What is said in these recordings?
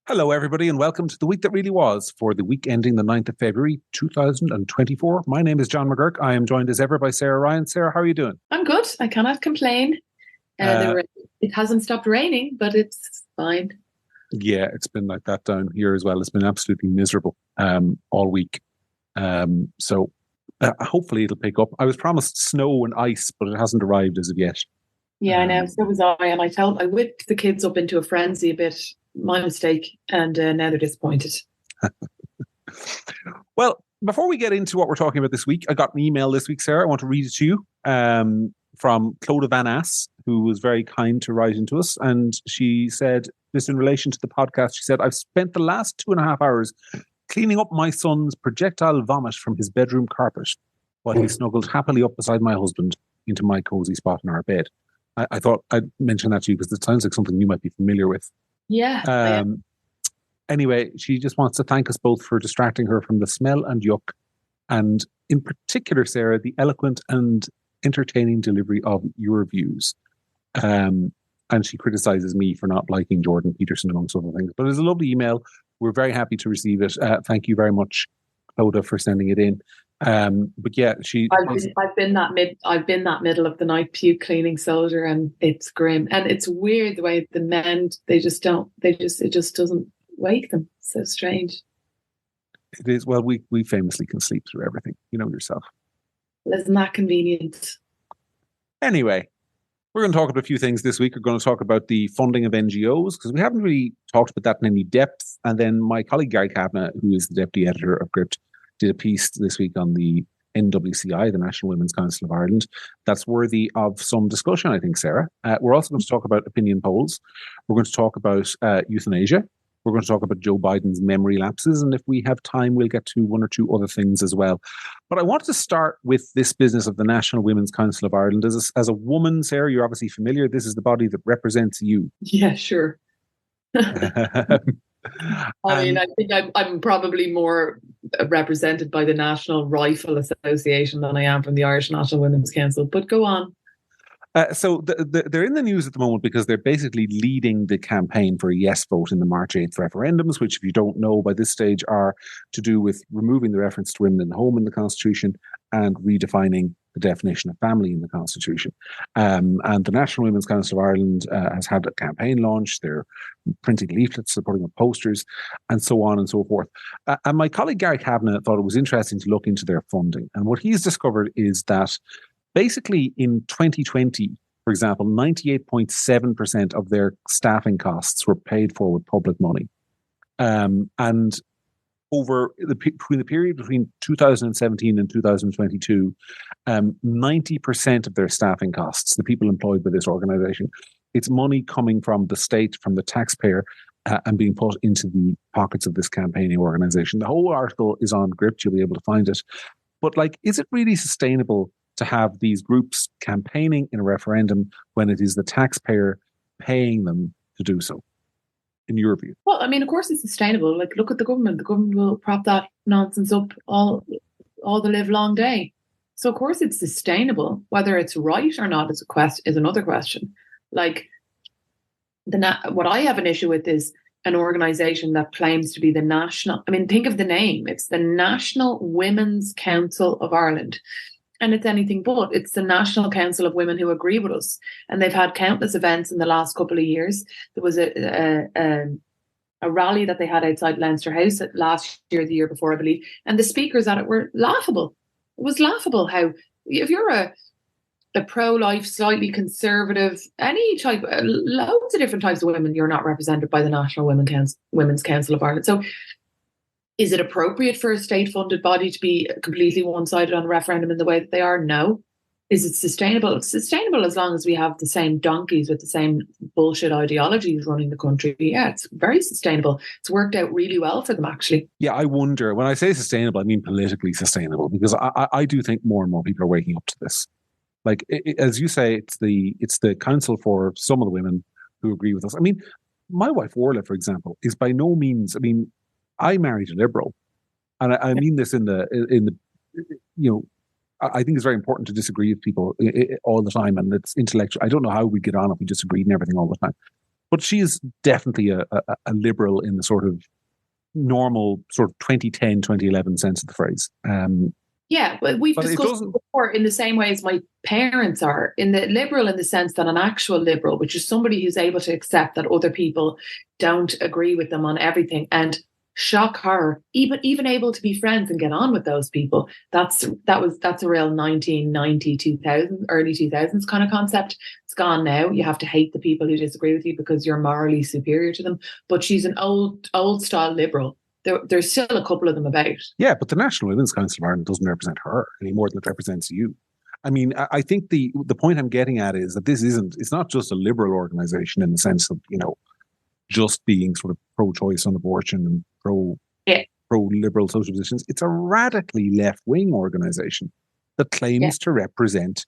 Hello, everybody, and welcome to the week that really was for the week ending the 9th of February, 2024. My name is John McGurk. I am joined as ever by Sarah Ryan. Sarah, how are you doing? I'm good. I cannot complain. It hasn't stopped raining, but it's fine. Yeah, it's been like that down here as well. It's been absolutely miserable all week. So hopefully it'll pick up. I was promised snow and ice, but it hasn't arrived as of yet. Yeah, I know. So was I. And I whipped the kids up into a frenzy a bit. My mistake. And now they're disappointed. Well, before we get into what we're talking about this week, I got an email this week, Sarah. I want to read it to you from Clodagh Van Ass, who was very kind to write into us. And she said, this in relation to the podcast, she said, I've spent the last 2.5 hours cleaning up my son's projectile vomit from his bedroom carpet while he snuggled happily up beside my husband into my cozy spot in our bed. I thought I'd mention that to you because it sounds like something you might be familiar with. Yeah. Anyway, she just wants to thank us both for distracting her from the smell and yuck. And in particular, Sarah, the eloquent and entertaining delivery of your views. And she criticizes me for not liking Jordan Peterson, amongst other things. But it's a lovely email. We're very happy to receive it. Thank you very much, Clodagh, for sending it in. But yeah, I've been that middle of the night puke cleaning soldier, and it's grim. And it's weird the way the men it just doesn't wake them. So strange. It is. Well, we famously can sleep through everything. You know yourself. Well, isn't that convenient? Anyway, we're going to talk about a few things this week. We're going to talk about the funding of NGOs because we haven't really talked about that in any depth. And then my colleague Gary Kavanagh, who is the deputy editor of Gript, did a piece this week on the NWCI, the National Women's Council of Ireland. That's worthy of some discussion, I think, Sarah. We're also going to talk about opinion polls. We're going to talk about euthanasia. We're going to talk about Joe Biden's memory lapses. And if we have time, we'll get to one or two other things as well. But I wanted to start with this business of the National Women's Council of Ireland. As a woman, Sarah, you're obviously familiar. This is the body that represents you. Yeah, sure. I think I'm probably more represented by the National Rifle Association than I am from the Irish National Women's Council. But go on. So they're in the news at the moment because they're basically leading the campaign for a yes vote in the March 8th referendums, which, if you don't know by this stage, are to do with removing the reference to women in the home in the Constitution and redefining the definition of family in the Constitution. And the National Women's Council of Ireland has had a campaign launch. They're printing leaflets, they're putting up posters, and so on and so forth. And my colleague Gary Kavanagh thought it was interesting to look into their funding. And what he's discovered is that basically in 2020, for example, 98.7% of their staffing costs were paid for with public money. And over between the period between 2017 and 2022, 90% of their staffing costs, the people employed by this organisation, it's money coming from the state, from the taxpayer, and being put into the pockets of this campaigning organisation. The whole article is on Gript. You'll be able to find it. But is it really sustainable to have these groups campaigning in a referendum when it is the taxpayer paying them to do so, in your view? Well, I mean, of course it's sustainable. Look at the government. The government will prop that nonsense up all the live long day. So of course it's sustainable. Whether it's right or not is another question. What I have an issue with is an organisation that claims to be the national. I mean, think of the name. It's the National Women's Council of Ireland. And it's anything but. It's the National Council of Women who agree with us. And they've had countless events in the last couple of years. There was a rally that they had outside Leinster House last year, the year before, I believe. And the speakers at it were laughable. It was laughable how, if you're a pro-life, slightly conservative, any type, loads of different types of women, you're not represented by the National Women's Council of Ireland. So is it appropriate for a state-funded body to be completely one-sided on a referendum in the way that they are? No. Is it sustainable? It's sustainable as long as we have the same donkeys with the same bullshit ideologies running the country. Yeah, it's very sustainable. It's worked out really well for them, actually. Yeah, I wonder, when I say sustainable, I mean politically sustainable, because I do think more and more people are waking up to this. As you say, it's the council for some of the women who agree with us. I mean, my wife, Orla, for example, is by no means, I married a liberal, and I mean this in the I think it's very important to disagree with people all the time, and it's intellectual. I don't know how we get on if we disagreed and everything all the time. but she is definitely a liberal in the sort of normal sort of 2010, 2011 sense of the phrase. Yeah, but we've discussed before in the same way as my parents are, in the liberal in the sense that an actual liberal, which is somebody who's able to accept that other people don't agree with them on everything, and shock horror, even able to be friends and get on with those people. That's a real 1990, 2000, early 2000s kind of concept. It's gone now. You have to hate the people who disagree with you because you're morally superior to them. But she's an old style liberal. There's still a couple of them about. Yeah, but the National Women's Council of Ireland doesn't represent her any more than it represents you. I mean, I think the point I'm getting at is that it's not just a liberal organisation in the sense of, just being sort of pro-choice on abortion and pro-liberal social positions. It's a radically left-wing organisation that claims to represent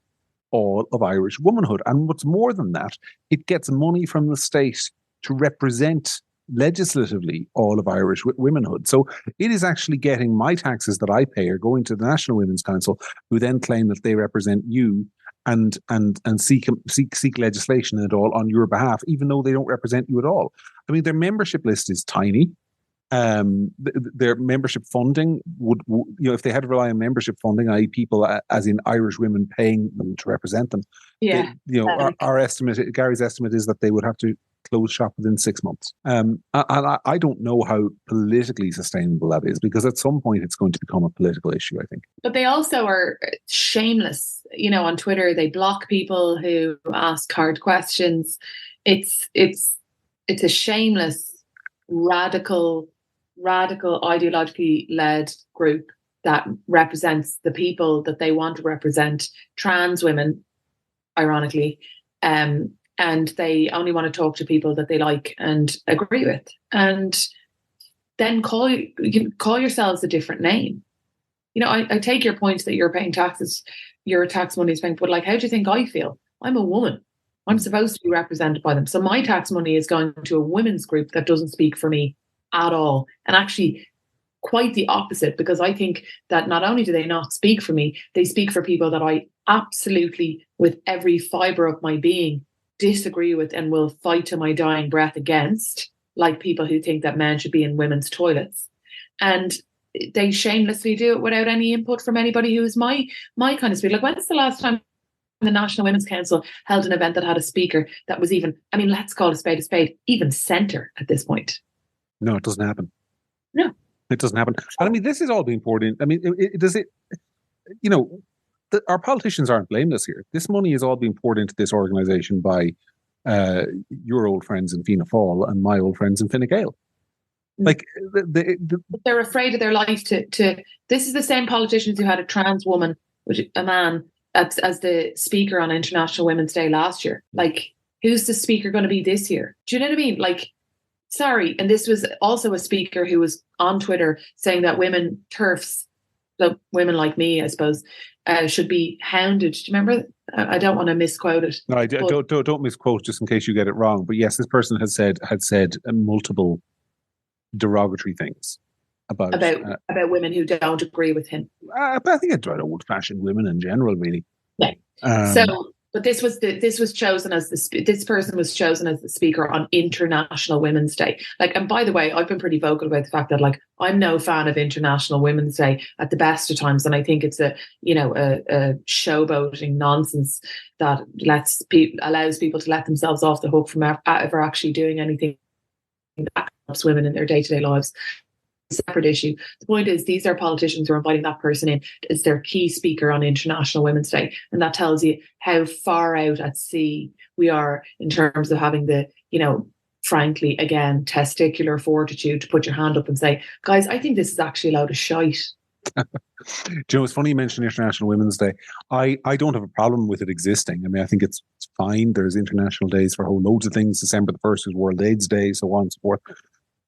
all of Irish womanhood. And what's more than that, it gets money from the state to represent legislatively all of Irish womanhood. So it is actually getting my taxes that I pay are going to the National Women's Council, who then claim that they represent you and seek legislation and all on your behalf, even though they don't represent you at all. I mean, their membership list is tiny. Their membership funding would, if they had to rely on membership funding, i.e., people as in Irish women paying them to represent them. Yeah. Our estimate, Gary's estimate, is that they would have to close shop within 6 months. And I don't know how politically sustainable that is, because at some point it's going to become a political issue, I think. But they also are shameless. On Twitter, they block people who ask hard questions. It's a shameless, radical, ideologically led group that represents the people that they want to represent, trans women, ironically, and they only want to talk to people that they like and agree with, and then call yourselves a different name. I take your point that you're paying taxes, your tax money is paying, but how do you think I feel? I'm a woman. I'm supposed to be represented by them. So my tax money is going to a women's group that doesn't speak for me at all. And actually quite the opposite, because I think that not only do they not speak for me, they speak for people that I absolutely, with every fibre of my being, disagree with and will fight to my dying breath against, like people who think that men should be in women's toilets. And they shamelessly do it without any input from anybody who is my kind of speaker. When's the last time the National Women's Council held an event that had a speaker that was even, let's call a spade, even centre at this point? No, it doesn't happen. No. It doesn't happen. And this is all being poured in. Our politicians aren't blameless here. This money is all being poured into this organisation by your old friends in Fianna Fáil and my old friends in Fine Gael. They're afraid of their life to. This is the same politicians who had a trans woman, a man, as the speaker on International Women's Day last year. Who's the speaker going to be this year? Do you know what I mean? Sorry. And this was also a speaker who was on Twitter saying that women TERFs, so women like me, I suppose, should be hounded. Do you remember? I don't want to misquote it. No, don't misquote, just in case you get it wrong. But yes, this person had said multiple derogatory things about women who don't agree with him. But I think it's about old-fashioned women in general, really. Yeah. But this was chosen as this person was chosen as the speaker on International Women's Day. And by the way, I've been pretty vocal about the fact that I'm no fan of International Women's Day at the best of times, and I think it's a showboating nonsense that allows people to let themselves off the hook from ever actually doing anything that helps women in their day-to-day lives. Separate issue. The point is, these are politicians who are inviting that person in as their key speaker on International Women's Day, and that tells you how far out at sea we are in terms of having the, frankly, again, testicular fortitude to put your hand up and say, guys, I think this is actually a load of shite. Joe, it's funny you mentioned International Women's Day. I don't have a problem with it existing. I think it's fine. There's international days for whole loads of things. December the 1st is World AIDS Day, so on and so forth.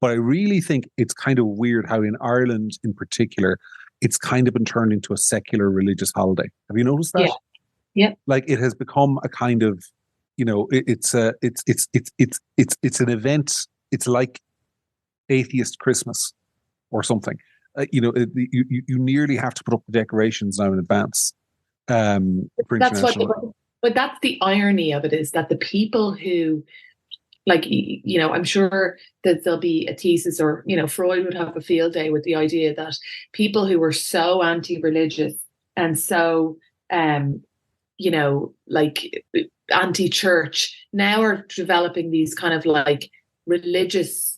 But I really think it's kind of weird how in Ireland in particular, it's kind of been turned into a secular religious holiday. Have you noticed that? Yeah. It has become a kind of, it's an event. It's like atheist Christmas or something. You nearly have to put up the decorations now in advance. But that's the irony of it, is that the people who, Like, I'm sure that there'll be a thesis, or, Freud would have a field day with the idea that people who were so anti-religious and so, like anti-church now are developing these kind of like religious,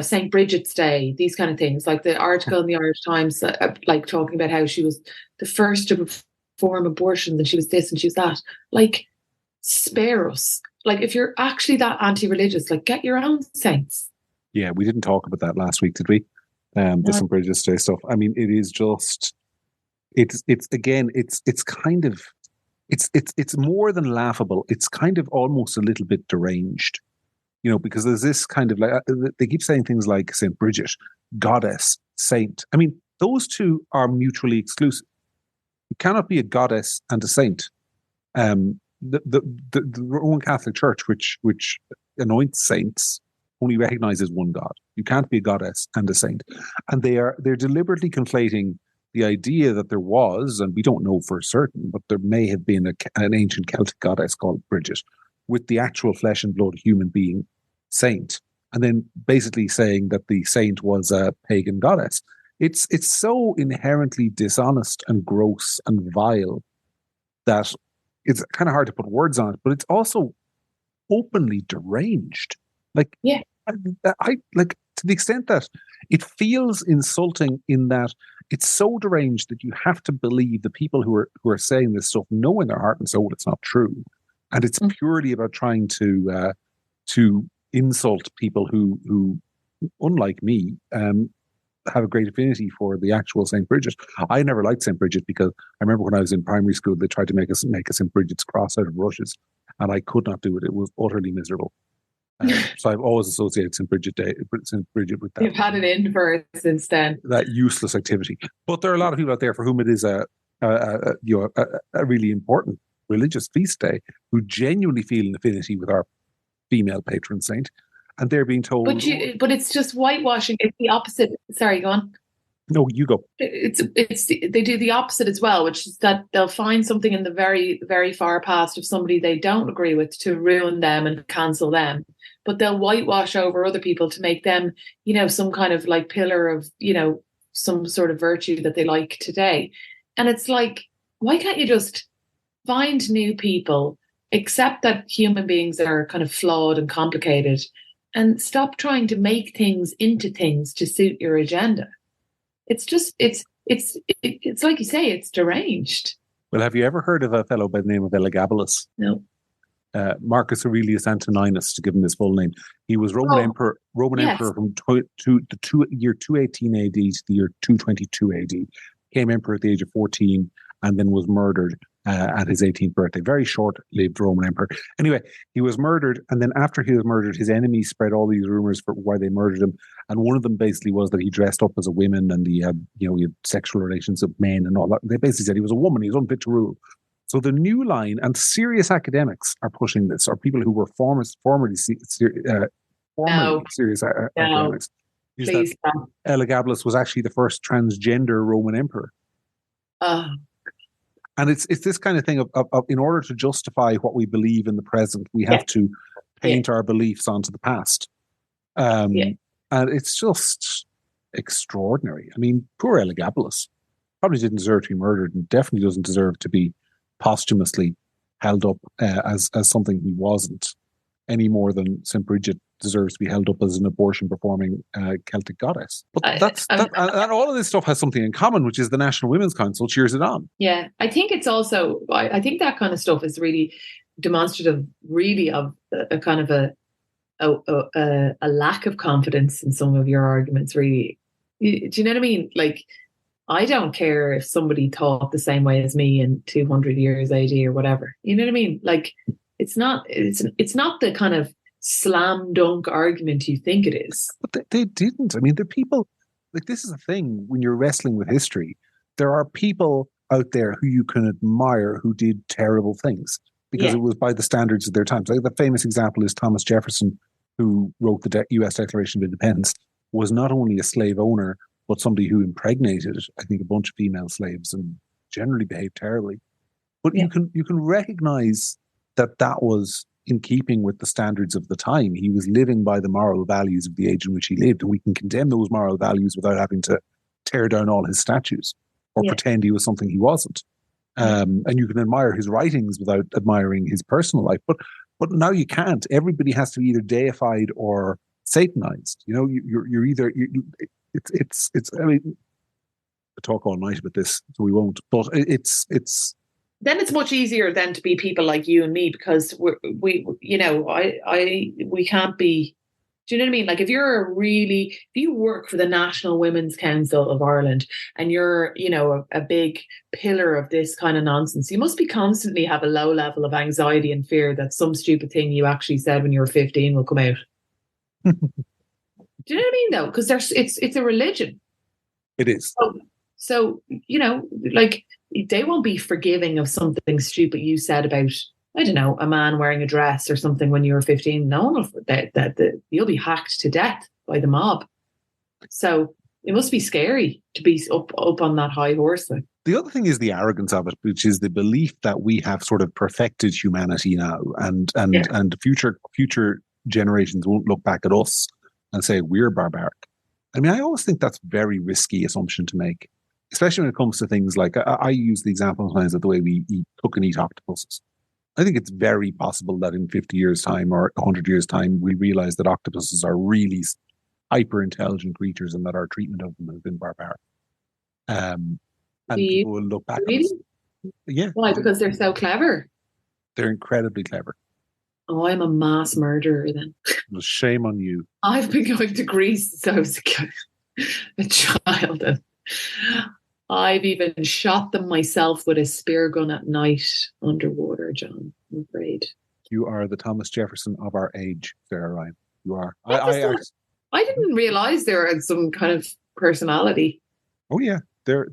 St. Bridget's Day, these kind of things. Like the article in the Irish Times, like talking about how she was the first to perform abortions, and she was this and she was that. Like, spare us. Like, if you're actually that anti-religious, like, get your own saints. Yeah, we didn't talk about that last week, did we? The St. Bridget's Day stuff. I mean, it is just, it's kind of, it's more than laughable. It's kind of almost a little bit deranged, because there's this kind of like, they keep saying things like St. Bridget, goddess, saint. I mean, those two are mutually exclusive. You cannot be a goddess and a saint. The Roman Catholic Church, which anoints saints, only recognizes one God. You can't be a goddess and a saint, and they're deliberately conflating the idea that there was, and we don't know for certain, but there may have been an ancient Celtic goddess called Bridget, with the actual flesh and blood human being saint, and then basically saying that the saint was a pagan goddess. It's so inherently dishonest and gross and vile that it's kind of hard to put words on it, but it's also openly deranged. Like, yeah, I like, to the extent that it feels insulting in that it's so deranged that you have to believe the people who are saying this stuff know in their heart and soul it's not true, and it's purely about trying to insult people who unlike me, have a great affinity for the actual St. Bridget. I never liked St. Bridget because I remember when I was in primary school, they tried to make a St. Bridget's cross out of rushes, and I could not do it. It was utterly miserable. So I've always associated St. Bridget with that. You've had it in for it since then. That useless activity. But there are a lot of people out there for whom it is a really important religious feast day, who genuinely feel an affinity with our female patron saint. And they're being told, but it's just whitewashing. It's the opposite. Sorry, go on. No, you go. They do the opposite as well, which is that they'll find something in the very, very far past of somebody they don't agree with to ruin them and cancel them. But they'll whitewash over other people to make them, some kind of like pillar of, some sort of virtue that they like today. And it's like, why can't you just find new people, accept that human beings are kind of flawed and complicated, and stop trying to make things into things to suit your agenda? It's just, it's like you say, it's deranged. Well, have you ever heard of a fellow by the name of Elagabalus? No. Marcus Aurelius Antoninus, to give him his full name. He was Roman emperor from the year 218 AD to the year 222 AD. Became emperor at the age of 14 and then was murdered at his 18th birthday. Very short-lived Roman emperor. Anyway, he was murdered, and then after he was murdered, his enemies spread all these rumors for why they murdered him. And one of them basically was that he dressed up as a woman and he had sexual relations with men and all that. They basically said he was a woman, he was unfit to rule. So the new line, and serious academics are pushing this, or people who were formerly serious academics, is please that Elagabalus was actually the first transgender Roman emperor. And it's this kind of thing of in order to justify what we believe in the present, we have to paint our beliefs onto the past. And it's just extraordinary. I mean, poor Elagabalus probably didn't deserve to be murdered, and definitely doesn't deserve to be posthumously held up as something he wasn't, any more than St. Bridget deserves to be held up as an abortion-performing Celtic goddess. But and all of this stuff has something in common, which is the National Women's Council cheers it on. Yeah, I think it's also, I think that kind of stuff is really demonstrative, really, of a kind of a lack of confidence in some of your arguments, really. Do you know what I mean? Like, I don't care if somebody thought the same way as me in 200 years AD or whatever. You know what I mean? Like, it's not the kind of slam dunk argument you think it is. But they didn't. I mean, the people, like, this is a thing when you're wrestling with history. There are people out there who you can admire who did terrible things because it was by the standards of their times. Like, the famous example is Thomas Jefferson, who wrote the U.S. Declaration of Independence, was not only a slave owner, but somebody who impregnated, I think, a bunch of female slaves and generally behaved terribly. But you can recognize that was in keeping with the standards of the time. He was living by the moral values of the age in which he lived, and we can condemn those moral values without having to tear down all his statues or pretend he was something he wasn't. And you can admire his writings without admiring his personal life. But now you can't. Everybody has to be either deified or satanized. You know, you're either it's. I mean, I talk all night about this, so we won't. But it's. Then it's much easier then to be people like you and me, because we can't be. Do you know what I mean? Like if you work for the National Women's Council of Ireland and you're, you know, a big pillar of this kind of nonsense, you must be constantly have a low level of anxiety and fear that some stupid thing you actually said when you were 15 will come out. Do you know what I mean though? Because it's a religion. It is. So, you know, like they won't be forgiving of something stupid you said about, I don't know, a man wearing a dress or something when you were 15. No one will, you'll be hacked to death by the mob. So it must be scary to be up on that high horse. Like. The other thing is the arrogance of it, which is the belief that we have sort of perfected humanity now, and future generations won't look back at us and say we're barbaric. I mean, I always think that's a very risky assumption to make, especially when it comes to things like, I use the example sometimes of the way we cook and eat octopuses. I think it's very possible that in 50 years' time or 100 years' time, we realize that octopuses are really hyper-intelligent creatures and that our treatment of them has been barbaric. And people will look back at us. Yeah. Why? Because they're so clever. They're incredibly clever. Oh, I'm a mass murderer then. Well, shame on you. I've been going to Greece since I was a child. And I've even shot them myself with a spear gun at night underwater, John, I'm afraid. You are the Thomas Jefferson of our age, Sarah Ryan. You are. I didn't realise they had some kind of personality. Oh yeah. They're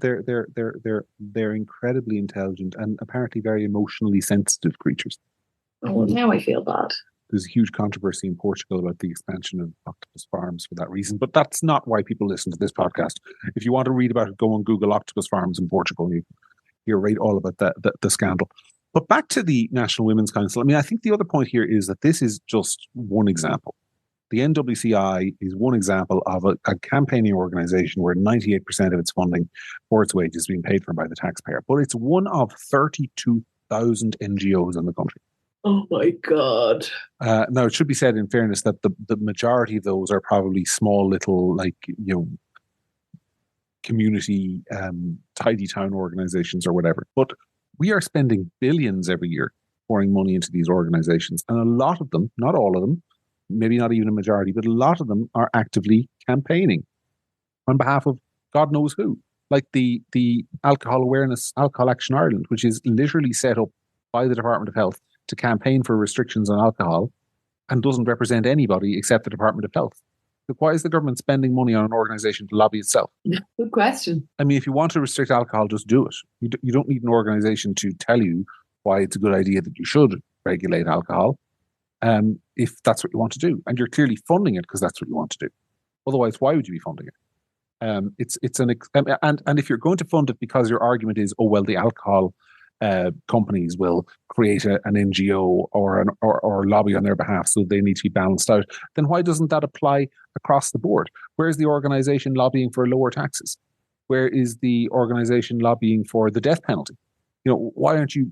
incredibly intelligent and apparently very emotionally sensitive creatures. Oh, now I feel bad. There's a huge controversy in Portugal about the expansion of octopus farms for that reason, but that's not why people listen to this podcast. If you want to read about it, go and Google octopus farms in Portugal. You read all about the scandal. But back to the National Women's Council. I mean, I think the other point here is that this is just one example. The NWCI is one example of a campaigning organization where 98% of its funding for its wages is being paid for by the taxpayer. But it's one of 32,000 NGOs in the country. Oh my God. Now, it should be said in fairness that the majority of those are probably small little, like, you know, community tidy town organizations or whatever. But we are spending billions every year pouring money into these organizations. And a lot of them, not all of them, maybe not even a majority, but a lot of them are actively campaigning on behalf of God knows who. Like the Alcohol Action Ireland, which is literally set up by the Department of Health to campaign for restrictions on alcohol and doesn't represent anybody except the Department of Health. So why is the government spending money on an organisation to lobby itself? Good question. I mean, if you want to restrict alcohol, just do it. You don't need an organisation to tell you why it's a good idea that you should regulate alcohol, if that's what you want to do. And you're clearly funding it because that's what you want to do. Otherwise, why would you be funding it? And if you're going to fund it because your argument is, oh, well, the alcohol companies will create an NGO or lobby on their behalf, so they need to be balanced out, then why doesn't that apply across the board? Where is the organisation lobbying for lower taxes? Where is the organisation lobbying for the death penalty? You know, why aren't you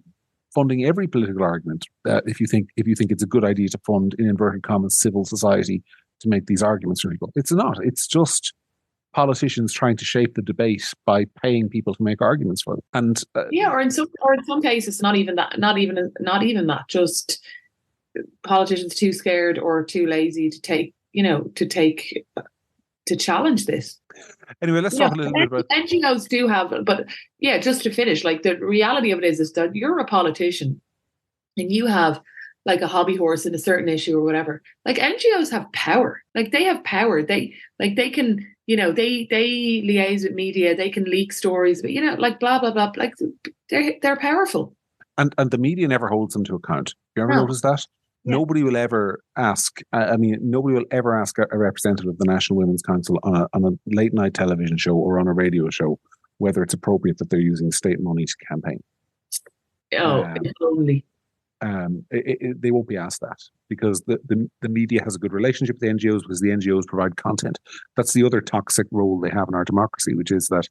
funding every political argument if you think it's a good idea to fund, in inverted commas, civil society to make these arguments for people? It's not. It's just politicians trying to shape the debate by paying people to make arguments for them. And or in some cases, not even that. Just politicians too scared or too lazy to challenge this. Anyway, let's talk a little bit about NGOs do have, but yeah, just to finish, like the reality of it is that you're a politician and you have like a hobby horse in a certain issue or whatever. Like NGOs have power. Like they have power. They can, you know, they liaise with media, they can leak stories, but you know, like blah blah blah. Like they're powerful. And the media never holds them to account. You ever notice that? Yeah. Nobody will ever ask. Nobody will ever ask a representative of the National Women's Council on a late night television show or on a radio show whether it's appropriate that they're using state money to campaign. Oh, if only. they won't be asked that because the media has a good relationship with the NGOs because the NGOs provide content. That's the other toxic role they have in our democracy, which is that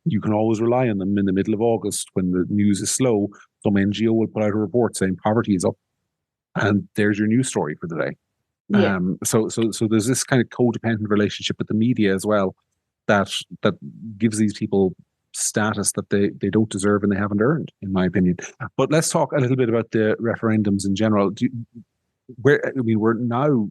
you can always rely on them in the middle of August when the news is slow. Some NGO will put out a report saying poverty is up, and there's your news story for the day. Yeah. So there's this kind of codependent relationship with the media as well that gives these people status that they don't deserve and they haven't earned, in my opinion. But let's talk a little bit about the referendums in general. We're now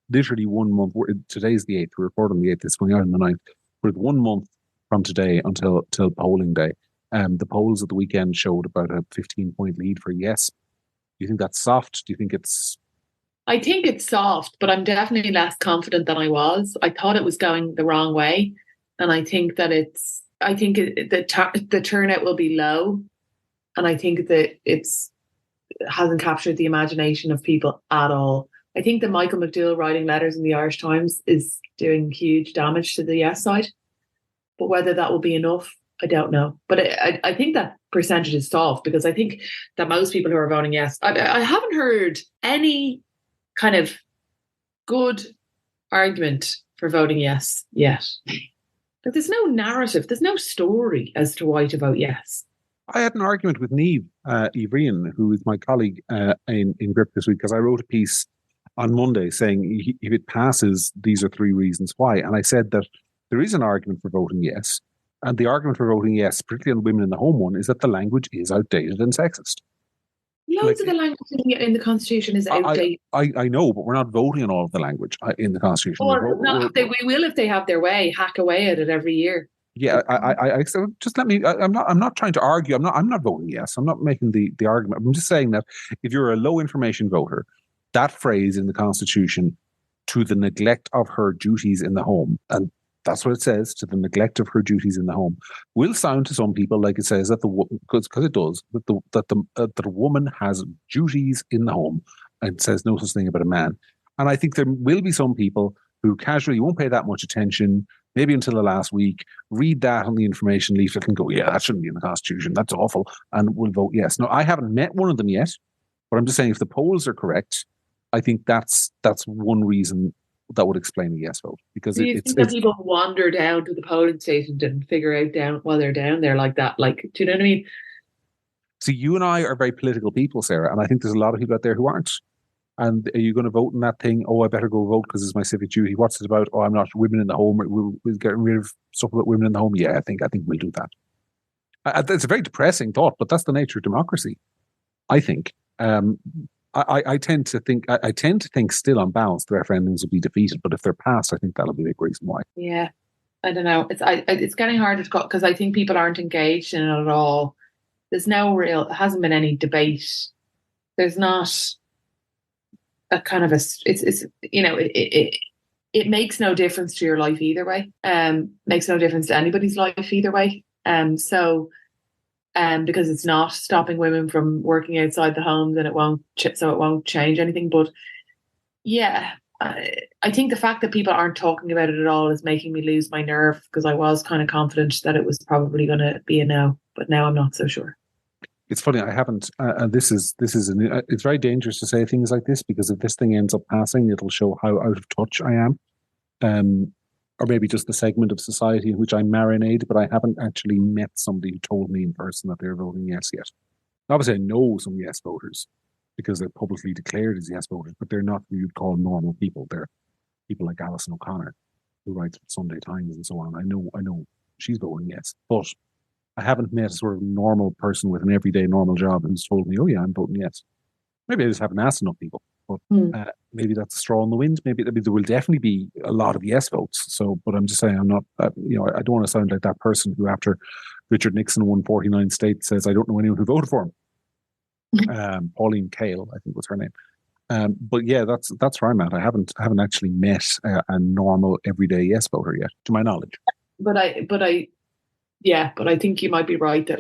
literally 1 month. Today's the 8th. We're recording the 8th. It's going out on the 9th. We're 1 month from today until polling day. The polls at the weekend showed about a 15-point lead for yes. Do you think that's soft? Do you think it's... I think it's soft, but I'm definitely less confident than I was. I thought it was going the wrong way. And I think that the turnout will be low. And I think that it hasn't captured the imagination of people at all. I think that Michael McDowell writing letters in the Irish Times is doing huge damage to the yes side. But whether that will be enough, I don't know. But I think that percentage is soft because I think that most people who are voting yes, I haven't heard any kind of good argument for voting yes yet. But there's no narrative, there's no story as to why to vote yes. I had an argument with Niamh Ivrian, who is my colleague in Gript this week, because I wrote a piece on Monday saying if it passes, these are 3 reasons why. And I said that there is an argument for voting yes. And the argument for voting yes, particularly on women in the home one, is that the language is outdated and sexist. Loads of the language in the Constitution is outdated. I know, but we're not voting on all of the language in the Constitution. We will if they have their way, hack away at it every year. Yeah, I just let me. I'm not trying to argue. I'm not voting yes. I'm not making the argument. I'm just saying that if you're a low information voter, that phrase in the Constitution, to the neglect of her duties in the home, and that's what it says, to the neglect of her duties in the home, will sound to some people like it says that because it does, that a woman has duties in the home, and it says no such thing about a man. And I think there will be some people who casually won't pay that much attention, maybe until the last week, read that on the information leaflet and go, yeah, that shouldn't be in the Constitution, that's awful, and will vote yes. Now, I haven't met one of them yet, but I'm just saying if the polls are correct, I think that's one reason that would explain a yes vote. Because do you think that people wander down to the polling station and figure out while they're down there like that? Like, do you know what I mean? So you and I are very political people, Sarah, and I think there's a lot of people out there who aren't. And are you going to vote in that thing? Oh, I better go vote because it's my civic duty. What's it about? Oh, I'm not women in the home. We'll get rid of stuff about women in the home. Yeah, I think we'll do that. It's a very depressing thought, but that's the nature of democracy, I think. I tend to think still on balance the referendums will be defeated, but if they're passed, I think that'll be a big reason why. Yeah, I don't know. It's getting harder to cut because I think people aren't engaged in it at all. There's no hasn't been any debate. There's not a kind of it makes no difference to your life either way. Makes no difference to anybody's life either way. Because it's not stopping women from working outside the home, then it won't change anything. But yeah, I think the fact that people aren't talking about it at all is making me lose my nerve because I was kind of confident that it was probably going to be a no, but now I'm not so sure. It's funny, I haven't, it's very dangerous to say things like this because if this thing ends up passing, it'll show how out of touch I am. Or maybe just the segment of society in which I marinate, but I haven't actually met somebody who told me in person that they're voting yes yet. Obviously, I know some yes voters because they're publicly declared as yes voters, but they're not who you'd call normal people. They're people like Alison O'Connor, who writes for Sunday Times and so on. I know she's voting yes, but I haven't met a sort of normal person with an everyday normal job who's told me, oh yeah, I'm voting yes. Maybe I just haven't asked enough people. But maybe that's a straw in the wind. Maybe there will definitely be a lot of yes votes. So, but I'm just saying, I'm not. I don't want to sound like that person who, after Richard Nixon won 49 states, says I don't know anyone who voted for him. Pauline Kael, I think was her name. But yeah, that's where I'm at. I haven't actually met a normal everyday yes voter yet, to my knowledge. But I think you might be right that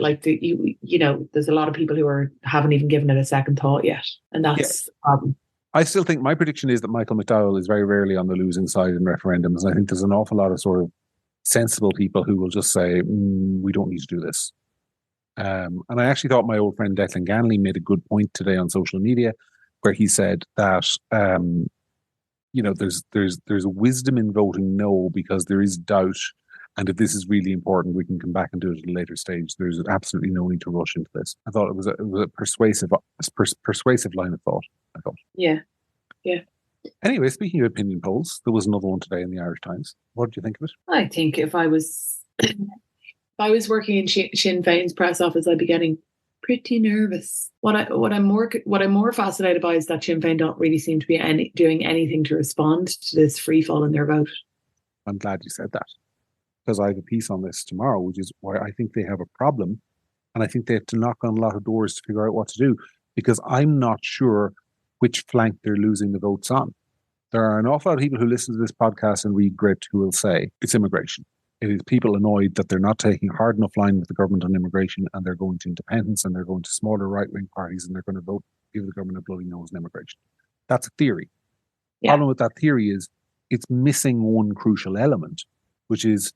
there's a lot of people who haven't even given it a second thought yet, and that's the problem. I still think my prediction is that Michael McDowell is very rarely on the losing side in referendums. And I think there's an awful lot of sort of sensible people who will just say, we don't need to do this. And I actually thought my old friend Declan Ganley made a good point today on social media, where he said that there's a wisdom in voting no because there is doubt, and if this is really important, we can come back and do it at a later stage. There's absolutely no need to rush into this. I thought it was a persuasive line of thought. I thought. Yeah. Anyway, speaking of opinion polls, there was another one today in the Irish Times. What did you think of it? I think if I was working in Sinn Fein's press office, I'd be getting pretty nervous. What I'm more fascinated by is that Sinn Fein don't really seem to be doing anything to respond to this free fall in their vote. I'm glad you said that, because I have a piece on this tomorrow, which is why I think they have a problem, and I think they have to knock on a lot of doors to figure out what to do, because I'm not sure which flank they're losing the votes on. There are an awful lot of people who listen to this podcast and read Gript who will say it's immigration. It is people annoyed that they're not taking a hard enough line with the government on immigration, and they're going to independents and they're going to smaller right-wing parties and they're going to give the government a bloody nose in immigration. That's a theory. The problem with that theory is it's missing one crucial element, which is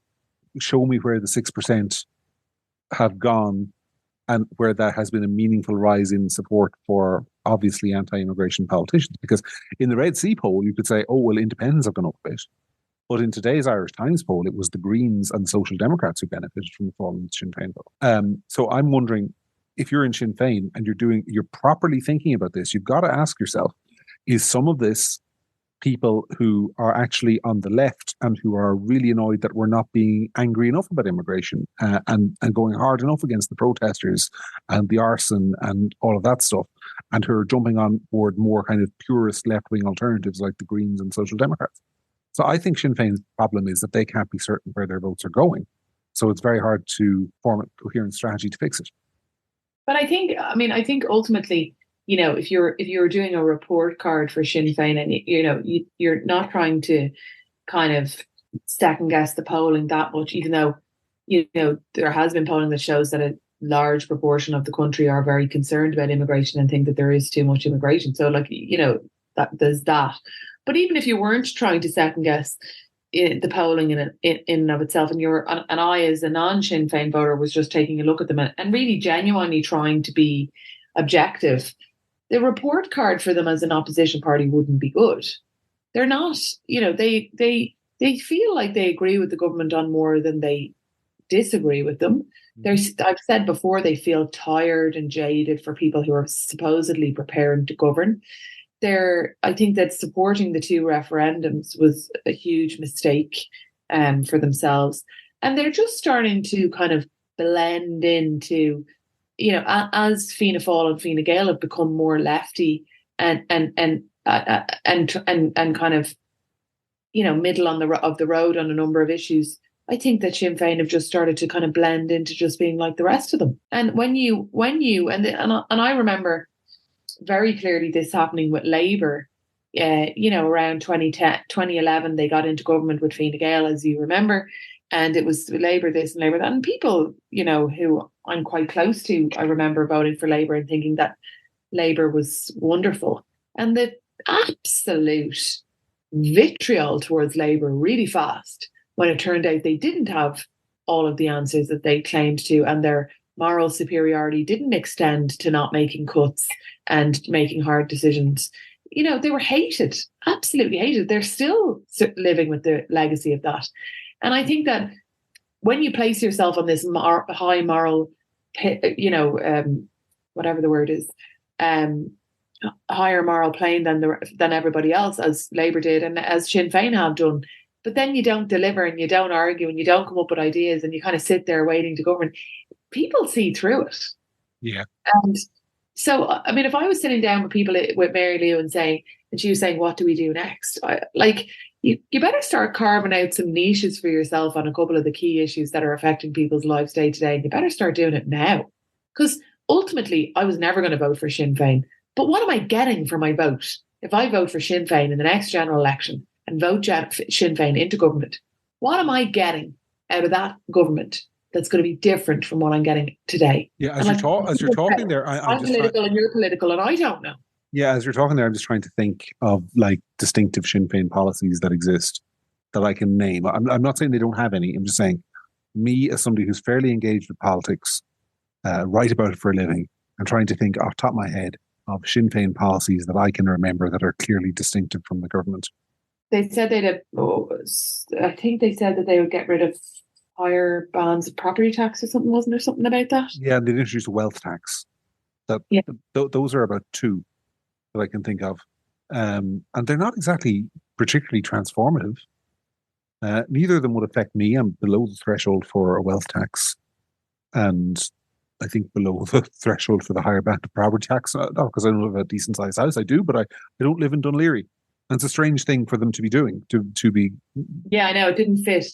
show me where the 6% have gone and where that has been a meaningful rise in support for obviously anti-immigration politicians. Because in the Red C poll, you could say, oh, well, independents have gone up a bit. But in today's Irish Times poll, it was the Greens and the Social Democrats who benefited from the fall in the Sinn Fein vote. So I'm wondering, if you're in Sinn Fein and you're properly thinking about this, you've got to ask yourself, is some of this people who are actually on the left and who are really annoyed that we're not being angry enough about immigration and going hard enough against the protesters and the arson and all of that stuff, and who are jumping on board more kind of purist left-wing alternatives like the Greens and Social Democrats? So I think Sinn Féin's problem is that they can't be certain where their votes are going. So it's very hard to form a coherent strategy to fix it. But I think ultimately, if you're doing a report card for Sinn Fein and you're not trying to kind of second guess the polling that much, even though there has been polling that shows that a large proportion of the country are very concerned about immigration and think that there is too much immigration. So that there's that. But even if you weren't trying to second guess the polling in and of itself, and I as a non-Sinn Fein voter was just taking a look at them and really genuinely trying to be objective, the report card for them as an opposition party wouldn't be good. They're not, they feel like they agree with the government on more than they disagree with them. I've said before, they feel tired and jaded for people who are supposedly preparing to govern. I think that supporting the two referendums was a huge mistake for themselves. And they're just starting to kind of blend into, as Fianna Fáil and Fine Gael have become more lefty and kind of, middle of the road on a number of issues. I think that Sinn Fein have just started to kind of blend into just being like the rest of them. And and I remember very clearly this happening with Labour, around 2010, 2011, they got into government with Fine Gael, as you remember, and it was Labour this and Labour that. And people, who I'm quite close to, I remember voting for Labour and thinking that Labour was wonderful. And the absolute vitriol towards Labour really fast when it turned out they didn't have all of the answers that they claimed to, and their moral superiority didn't extend to not making cuts and making hard decisions. They were hated, absolutely hated. They're still living with the legacy of that. And I think that when you place yourself on this high moral, whatever the word is, higher moral plane than everybody else, as Labour did and as Sinn Fein have done, but then you don't deliver and you don't argue and you don't come up with ideas and you kind of sit there waiting to govern, people see through it. Yeah. And so, I mean, if I was sitting down with people, with Mary Lou and she was saying, what do we do next? You better start carving out some niches for yourself on a couple of the key issues that are affecting people's lives day to day. And you better start doing it now. Because ultimately, I was never going to vote for Sinn Fein. But what am I getting for my vote? If I vote for Sinn Fein in the next general election and vote Sinn Fein into government, what am I getting out of that government that's going to be different from what I'm getting today? Yeah, as you're talking there, I'm political and you're political and I don't know. Yeah, as you're talking there, I'm just trying to think of distinctive Sinn Fein policies that exist that I can name. I'm not saying they don't have any. I'm just saying, me as somebody who's fairly engaged with politics, write about it for a living, and trying to think off the top of my head of Sinn Fein policies that I can remember that are clearly distinctive from the government. They said I think they said that they would get rid of higher bands of property tax or something, wasn't there something about that? Yeah, they'd introduced a wealth tax. Those are about two that I can think of. And they're not exactly particularly transformative. Neither of them would affect me. I'm below the threshold for a wealth tax. And I think below the threshold for the higher band of property tax. Not because I don't have a decent sized house. I do, but I don't live in Dunleary. And it's a strange thing for them to be doing, to be. Yeah, I know. It didn't fit.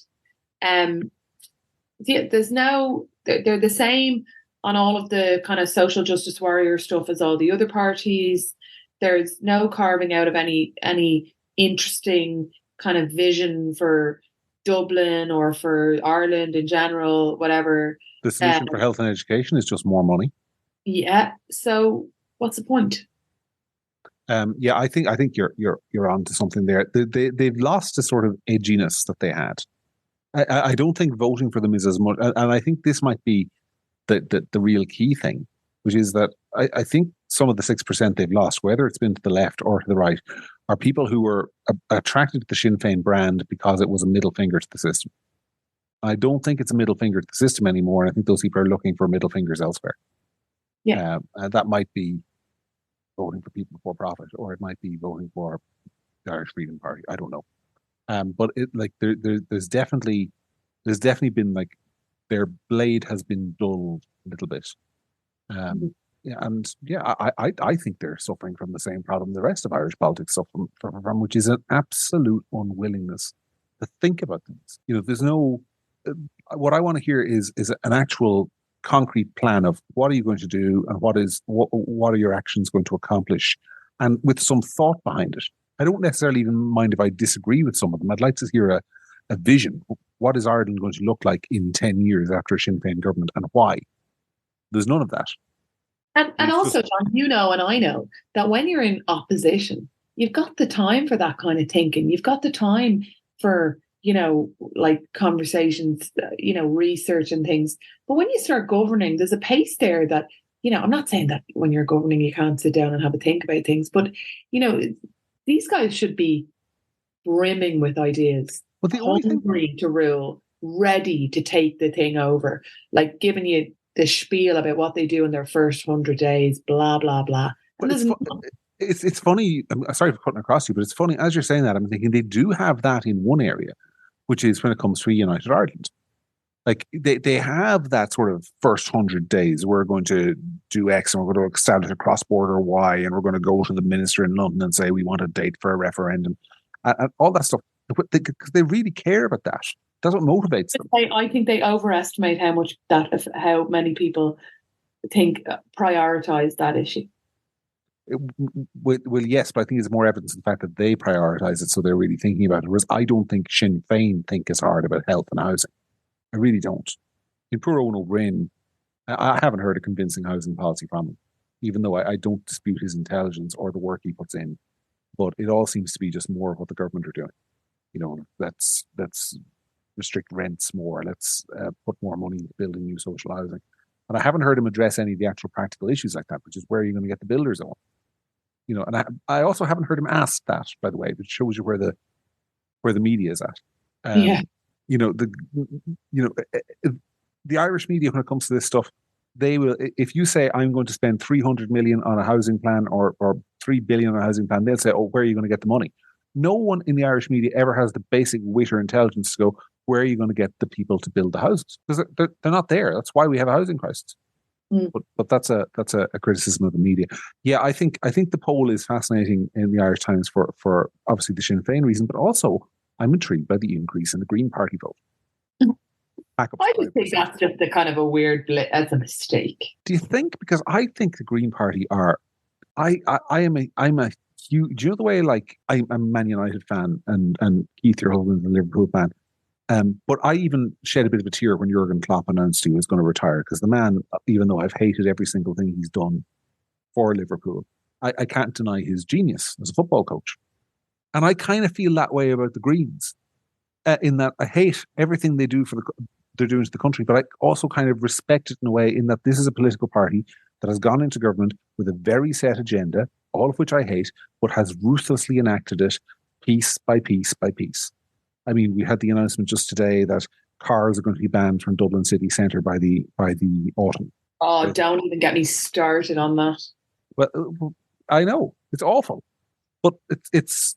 There's no, they're the same on all of the kind of social justice warrior stuff as all the other parties. There's no carving out of any interesting kind of vision for Dublin or for Ireland in general, whatever. The solution for health and education is just more money. Yeah. So what's the point? Yeah, I think you're on to something there. They've lost the sort of edginess that they had. I don't think voting for them is as much, and I think this might be the real key thing, which is that I think some of the 6% they've lost, whether it's been to the left or to the right, are people who were attracted to the Sinn Fein brand because it was a middle finger to the system. I don't think it's a middle finger to the system anymore, and I think those people are looking for middle fingers elsewhere. Yeah, that might be voting for people for profit, or it might be voting for the Irish Freedom Party. I don't know. But it there's definitely been like their blade has been dulled a little bit. Yeah, and yeah, I think they're suffering from the same problem the rest of Irish politics suffer from, which is an absolute unwillingness to think about things. There's no. What I want to hear is an actual concrete plan of what are you going to do and what are your actions going to accomplish, and with some thought behind it. I don't necessarily even mind if I disagree with some of them. I'd like to hear a vision. What is Ireland going to look like in 10 years after a Sinn Fein government, and why? There's none of that. And also, John, and I know that when you're in opposition, you've got the time for that kind of thinking. You've got the time for, like conversations, research and things. But when you start governing, there's a pace there that, I'm not saying that when you're governing, you can't sit down and have a think about things, but, these guys should be brimming with ideas, but the only hungry to rule, ready to take the thing over, like giving you the spiel about what they do in their first 100 days, blah, blah, blah. But it's funny. I'm sorry for cutting across you, but it's funny as you're saying that. I'm thinking they do have that in one area, which is when it comes to United Ireland. Like they have that sort of first 100 days. We're going to do X and we're going to establish a cross-border Y, and we're going to go to the minister in London and say we want a date for a referendum, and all that stuff. Because they really care about that. That's what motivates them. I think they overestimate how many people prioritize that issue. Well, yes, but I think it's more evidence of the fact that they prioritize it, so they're really thinking about it. Whereas I don't think Sinn Fein think as hard about health and housing. I really don't. In poor Owen O'Brien, I haven't heard a convincing housing policy from him, even though I don't dispute his intelligence or the work he puts in. But it all seems to be just more of what the government are doing. Let's restrict rents more. Let's put more money into building new social housing. And I haven't heard him address any of the actual practical issues like that, which is where are you going to get the builders on? And I also haven't heard him ask that, by the way, which shows you where the media is at. Yeah. The Irish media, when it comes to this stuff, they will, if you say I'm going to spend 300 million on a housing plan or 3 billion on a housing plan, they'll say, oh, where are you going to get the money? No one in the Irish media ever has the basic wit or intelligence to go, where are you going to get the people to build the houses? Because they're not there. That's why we have a housing crisis. But that's a criticism of the media. Yeah, I think the poll is fascinating in the Irish Times for obviously the Sinn Fein reason, but also I'm intrigued by the increase in the Green Party vote. I just think that's just a kind of a weird as a mistake. Do you think? Because I think the Green Party are. I'm a huge. Do you know the way like I'm a Man United fan and Keith, your husband, is a Liverpool fan. But I even shed a bit of a tear when Jurgen Klopp announced he was going to retire, because the man, even though I've hated every single thing he's done for Liverpool, I can't deny his genius as a football coach. And I kind of feel that way about the Greens. in that I hate everything they do they're doing to the country, but I also kind of respect it in a way in that this is a political party that has gone into government with a very set agenda, all of which I hate, but has ruthlessly enacted it piece by piece by piece. I mean, we had the announcement just today that cars are going to be banned from Dublin city centre by the autumn. Oh, don't even get me started on that. Well, I know it's awful, but it's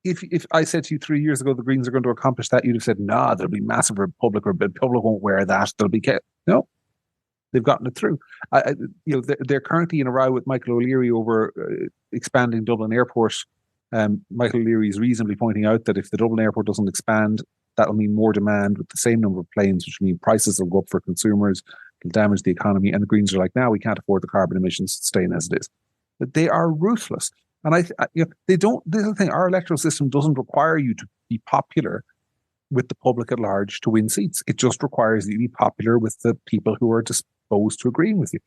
if I said to you 3 years ago the Greens are going to accomplish that, you'd have said, "Nah, there'll be massive public won't wear that. There'll be no." They've gotten it through. They're currently in a row with Michael O'Leary over expanding Dublin Airport. Michael O'Leary is reasonably pointing out that if the Dublin Airport doesn't expand, that'll mean more demand with the same number of planes, which means prices will go up for consumers, it'll damage the economy. And the Greens are like, now we can't afford the carbon emissions staying as it is. But they are ruthless. And they don't, this is the thing, our electoral system doesn't require you to be popular with the public at large to win seats. It just requires that you be popular with the people who are disposed to agreeing with you.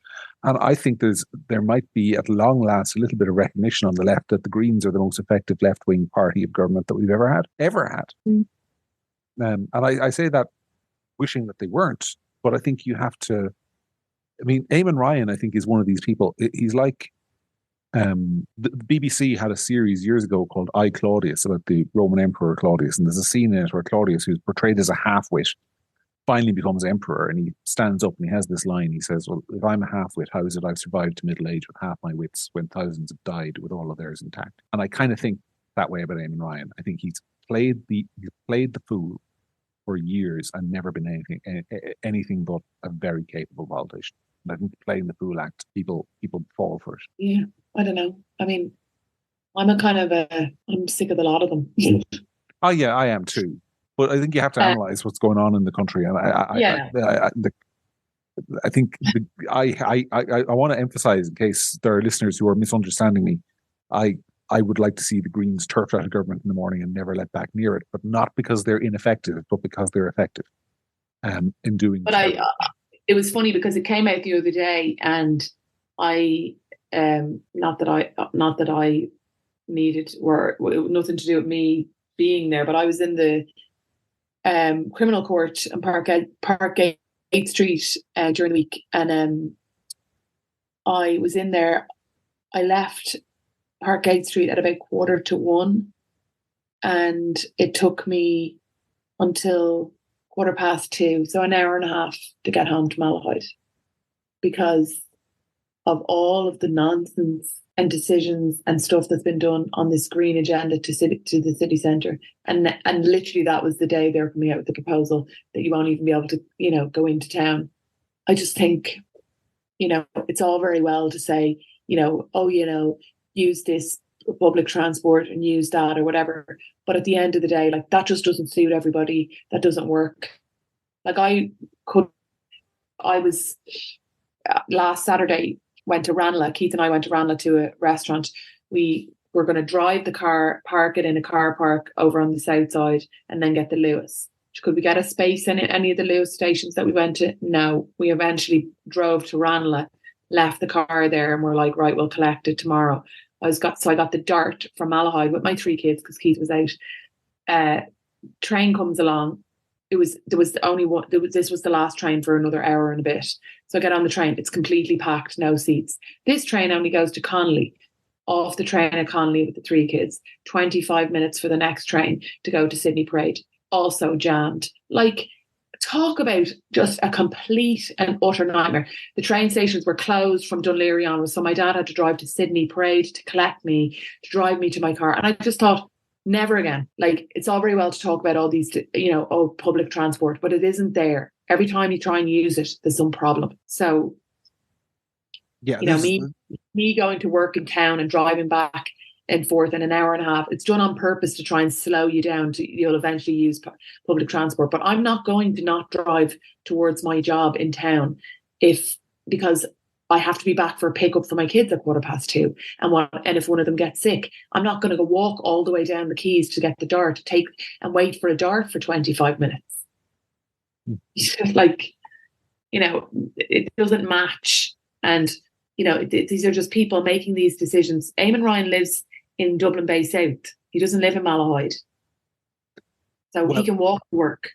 And I think there might be, at long last, a little bit of recognition on the left that the Greens are the most effective left-wing party of government that we've ever had. Mm. And I say that wishing that they weren't, but I think you have to, I mean, Eamon Ryan, I think, is one of these people. He's like, the BBC had a series years ago called I, Claudius, about the Roman Emperor Claudius. And there's a scene in it where Claudius, who's portrayed as a half-wit, finally becomes emperor, and he stands up and he has this line. He says, well, if I'm a half-wit, how is it I've survived to middle age with half my wits when thousands have died with all of theirs intact? And I kind of think that way about Eamon Ryan. I think he's played the fool for years and never been anything but a very capable politician. And I think playing the fool act, people fall for it. Yeah, I don't know. I mean, I'm sick of a lot of them. Oh yeah, I am too. But I think you have to analyze what's going on in the country, and I think I want to emphasize, in case there are listeners who are misunderstanding me, I would like to see the Greens turfed out of government in the morning and never let back near it, but not because they're ineffective, but because they're effective in doing. But it was funny because it came out the other day, and I not that I needed, or nothing to do with me being there, but I was in the criminal court in Parkgate Street during the week, and I was in there. I left Parkgate Street at about 1:15, and it took me until 2:15, so an hour and a half to get home to Malahide, because of all of the nonsense and decisions and stuff that's been done on this green agenda to the city centre. And literally that was the day they were coming out with the proposal that you won't even be able to, go into town. I just think, it's all very well to say, use this public transport and use that or whatever. But at the end of the day, like, that just doesn't suit everybody. That doesn't work. Like, last Saturday, went to Ranelagh. Keith and I went to Ranelagh to a restaurant. We were going to drive the car, park it in a car park over on the south side, and then get the Lewis. Could we get a space in any of the Lewis stations that we went to? No. We eventually drove to Ranelagh, left the car there, and we're like, right, we'll collect it tomorrow. So I got the Dart from Malahide with my 3 kids because Keith was out. Train comes along. This was the last train for another hour and a bit. So I get on the train. It's completely packed, no seats. This train only goes to Connolly. Off the train at Connolly with the 3 kids. 25 minutes for the next train to go to Sydney Parade. Also jammed. Like, talk about just a complete and utter nightmare. The train stations were closed from Dunleary onwards, so my dad had to drive to Sydney Parade to collect me, to drive me to my car. And I just thought, never again. Like, it's all very well to talk about all these, public transport, but it isn't there. Every time you try and use it, there's some problem. So, yeah, me going to work in town and driving back and forth in an hour and a half, it's done on purpose to try and slow you down. You'll eventually use public transport, but I'm not going to not drive towards my job in town because I have to be back for a pickup for my kids at 2:15. And if one of them gets sick, I'm not going to go walk all the way down the quays to get the Dart, and wait for a Dart for 25 minutes. It's just like, it doesn't match. And, these are just people making these decisions. Eamon Ryan lives in Dublin Bay South. He doesn't live in Malahide. So he can walk to work.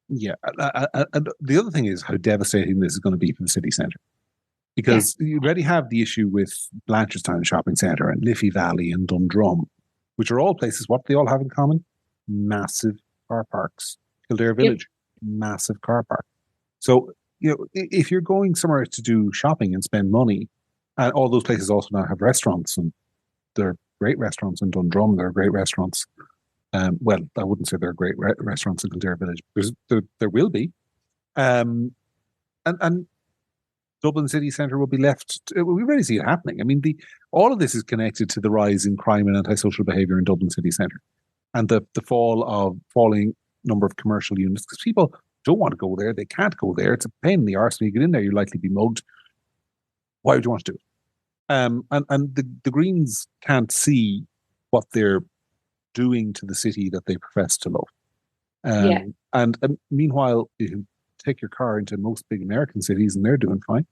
Yeah. And the other thing is how devastating this is going to be for the city centre. Because you already have the issue with Blanchardstown Shopping Centre and Liffey Valley and Dundrum, which are all places, what they all have in common? Massive car parks. Kildare Village, massive car park. So, if you're going somewhere to do shopping and spend money, and all those places also now have restaurants, and they're great restaurants in Dundrum, they're great restaurants. Well, I wouldn't say they're great restaurants in Kildare Village. There will be. And Dublin city centre will be left. We already see it happening. I mean, all of this is connected to the rise in crime and antisocial behaviour in Dublin city centre, and the falling number of commercial units, because people don't want to go there. They can't go there. It's a pain in the arse. When you get in there, you're likely to be mugged. Why would you want to do it? And the Greens can't see what they're doing to the city that they profess to love. And meanwhile, you take your car into most big American cities and they're doing fine.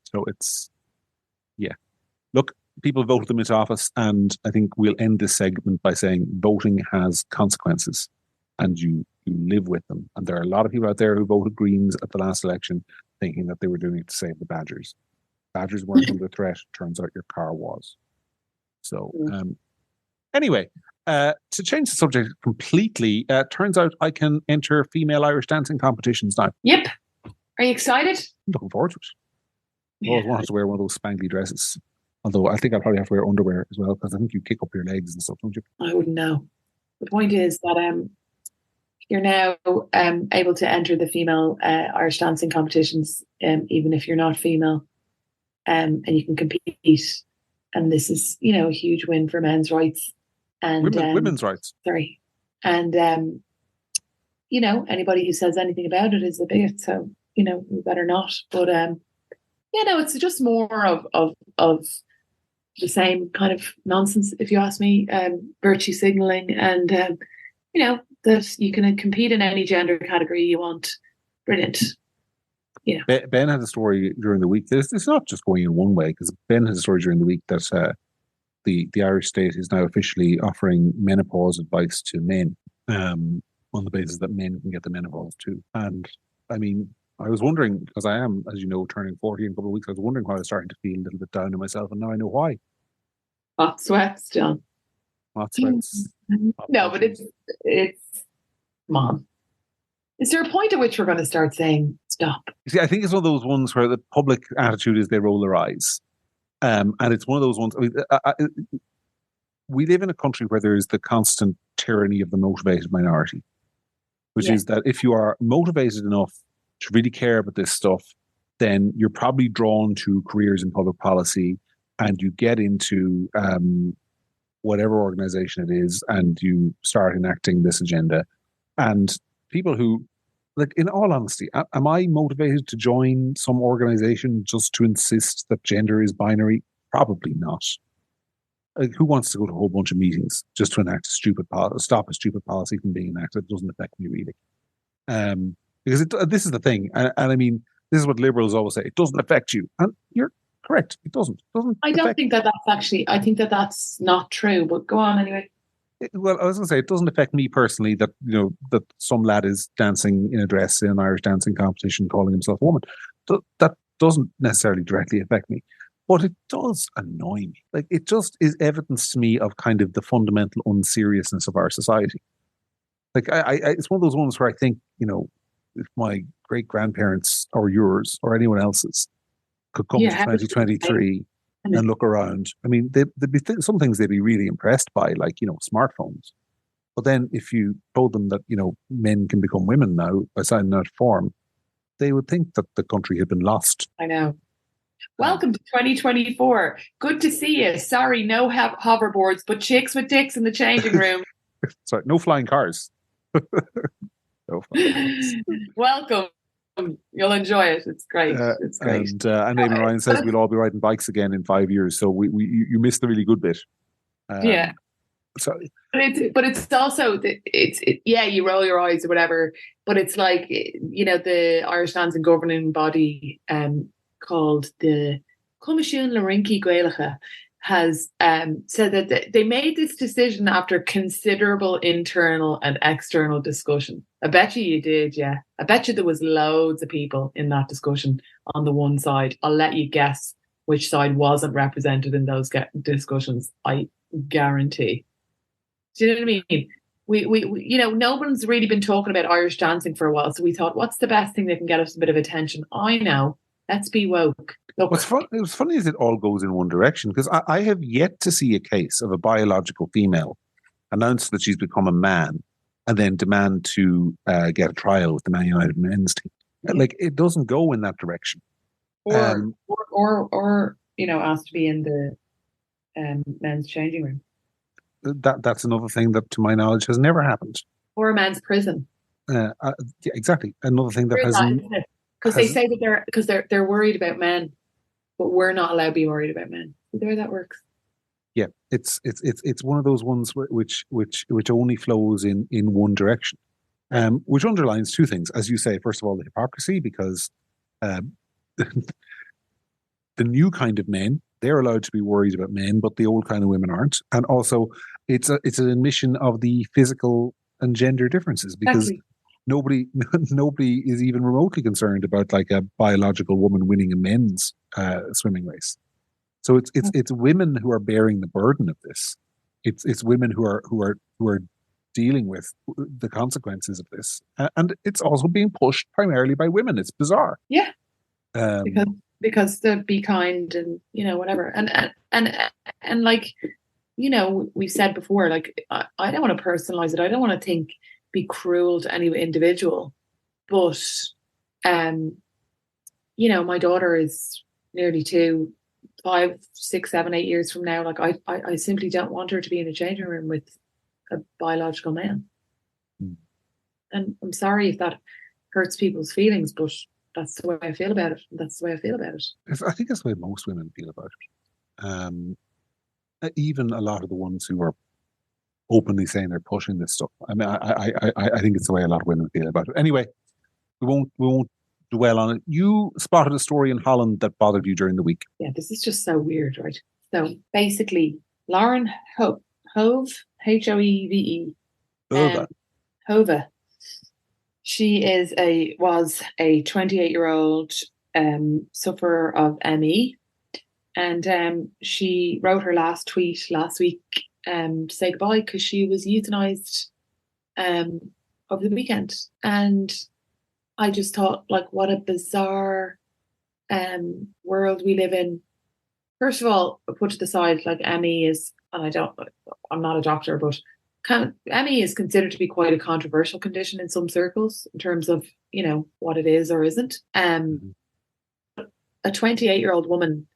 So it's, look, people voted them into office, and I think we'll end this segment by saying voting has consequences and you live with them. And there are a lot of people out there who voted Greens at the last election thinking that they were doing it to save the Badgers. Badgers weren't under threat. Turns out your car was. So anyway, to change the subject completely, turns out I can enter female Irish dancing competitions now. Yep. Are you excited? I'm looking forward to it. I always wanted to wear one of those spangly dresses. Although I think I'll probably have to wear underwear as well, because I think you kick up your legs and stuff, don't you? I wouldn't know. The point is that you're now able to enter the female Irish dancing competitions, even if you're not female, and you can compete. And this is, a huge win for men's rights and women's rights. Sorry, and anybody who says anything about it is a bigot. So we better not. But it's just more of the same kind of nonsense, if you ask me. Virtue signaling, and that you can compete in any gender category you want. Brilliant. Ben had a story during the week. It's not just going in one way, because Ben had a story during the week that the Irish state is now officially offering menopause advice to men on the basis that men can get the menopause too. And I mean, I was wondering, because I am, as you know, turning 40 in a couple of weeks, I was wondering why I was starting to feel a little bit down on myself, and now I know why. Hot sweats, John. Hot sweats. No, but it's come on. Is there a point at which we're going to start saying stop? See, I think it's one of those ones where the public attitude is they roll their eyes. And it's one of those ones. I mean, we live in a country where there is the constant tyranny of the motivated minority, which is that if you are motivated enough to really care about this stuff, then you're probably drawn to careers in public policy, and you get into whatever organization it is, and you start enacting this agenda. And people who, like, in all honesty, am I motivated to join some organization just to insist that gender is binary? Probably not. Like, who wants to go to a whole bunch of meetings just to enact a stupid policy, stop a stupid policy from being enacted? It doesn't affect me really. Because this is the thing, and I mean, this is what liberals always say: it doesn't affect you, and you're correct. It doesn't. I don't think that's actually. I think that's not true. But go on anyway. Well, I was going to say, it doesn't affect me personally that that some lad is dancing in a dress in an Irish dancing competition, calling himself a woman. That doesn't necessarily directly affect me, but it does annoy me. Like, it just is evidence to me of kind of the fundamental unseriousness of our society. Like, it's one of those ones where I think, if my great grandparents or yours or anyone else's could come to 2023 and look around, I mean, there'd be some things they'd be really impressed by, like, smartphones. But then if you told them that, men can become women now by signing that form, they would think that the country had been lost. I know. Welcome to 2024. Good to see you. Sorry, no hoverboards, but chicks with dicks in the changing room. Sorry, no flying cars. No flying cars. Welcome. You'll enjoy it. It's great. It's great. And Eamon Ryan says we'll all be riding bikes again in 5 years. So you missed the really good bit. Sorry. But it's also you roll your eyes or whatever. But it's like, the Irish dancing governing body called the Comisiún le Rinci Gaeilge has said that they made this decision after considerable internal and external discussion. I bet you did, yeah. I bet you there was loads of people in that discussion on the one side. I'll let you guess which side wasn't represented in those discussions. I guarantee. Do you know what I mean? We no one's really been talking about Irish dancing for a while, so we thought, what's the best thing that can get us a bit of attention? I know. Let's be woke. Look, what's funny is it all goes in one direction, because I have yet to see a case of a biological female announce that she's become a man and then demand to get a trial with the Man United men's team. Yeah. Like, it doesn't go in that direction. Or asked to be in the men's changing room. That's another thing that, to my knowledge, has never happened. Or a men's prison. Yeah, exactly. Another thing that hasn't. Because they say that they're worried about men, but we're not allowed to be worried about men. See the way that works. Yeah, it's one of those ones which only flows in one direction, which underlines two things, as you say. First of all, the hypocrisy, because the new kind of men, they're allowed to be worried about men, but the old kind of women aren't. And also, it's an admission of the physical and gender differences, because exactly. Nobody is even remotely concerned about like a biological woman winning a men's swimming race. So it's women who are bearing the burden of this. It's women who are dealing with the consequences of this, and it's also being pushed primarily by women. It's bizarre. Yeah, because to be kind and whatever, and like we've said before, like I don't want to personalize it. I don't want to be cruel to any individual, but my daughter is nearly 2, 5, 6, 7, 8 years from now. Like I simply don't want her to be in a changing room with a biological man. And I'm sorry if that hurts people's feelings, but that's the way I feel about it. That's the way I feel about it. I think that's the way most women feel about it. Even a lot of the ones who are openly saying they're pushing this stuff. I mean, I think it's the way a lot of women feel about it. Anyway, we won't dwell on it. You spotted a story in Holland that bothered you during the week. Yeah, this is just so weird, right? So basically, Lauren Hove, Hoeve, Hove. She was a 28-year-old sufferer of ME, and she wrote her last tweet last week to say goodbye because she was euthanized over the weekend. And I just thought, like, what a bizarre world we live in. First of all, put to the side, like, ME is, and I'm not a doctor, but ME is considered to be quite a controversial condition in some circles in terms of, what it is or isn't. A 28-year-old woman,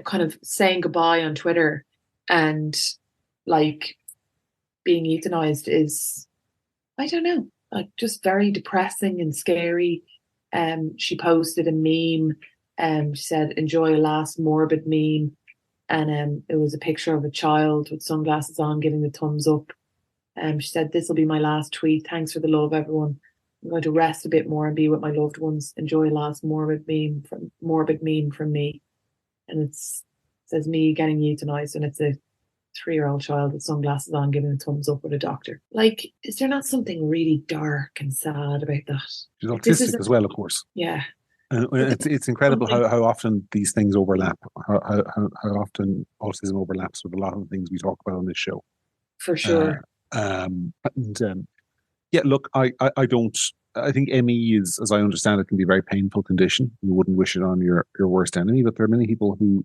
kind of saying goodbye on Twitter and like being euthanized is, I don't know, like just very depressing and scary. She posted a meme. She said, "Enjoy a last morbid meme," and it was a picture of a child with sunglasses on giving the thumbs up. She said, "This will be my last tweet. Thanks for the love, everyone. I'm going to rest a bit more and be with my loved ones. Enjoy a last morbid meme from me." And it says me getting euthanized, and it's a 3-year-old child with sunglasses on giving a thumbs up with a doctor. Like, is there not something really dark and sad about that? She's autistic as well, of course. Yeah. And it's incredible how often these things overlap, how often autism overlaps with a lot of the things we talk about on this show. For sure. Yeah, look, I think ME is, as I understand it, can be a very painful condition. You wouldn't wish it on your worst enemy, but there are many people who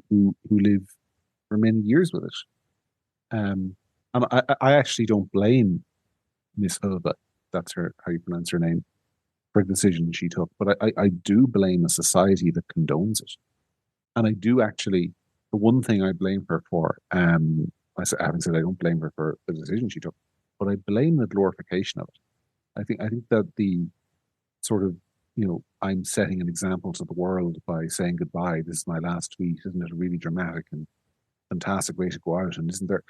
live for many years with it. And I actually don't blame Miss Hilda, that's how you pronounce her name, for the decision she took. But I do blame a society that condones it. And I do actually, the one thing I blame her for, I haven't said I don't blame her for the decision she took, but I blame the glorification of it. I think that the sort of, I'm setting an example to the world by saying goodbye. This is my last tweet. Isn't it a really dramatic and fantastic way to go out? And isn't there?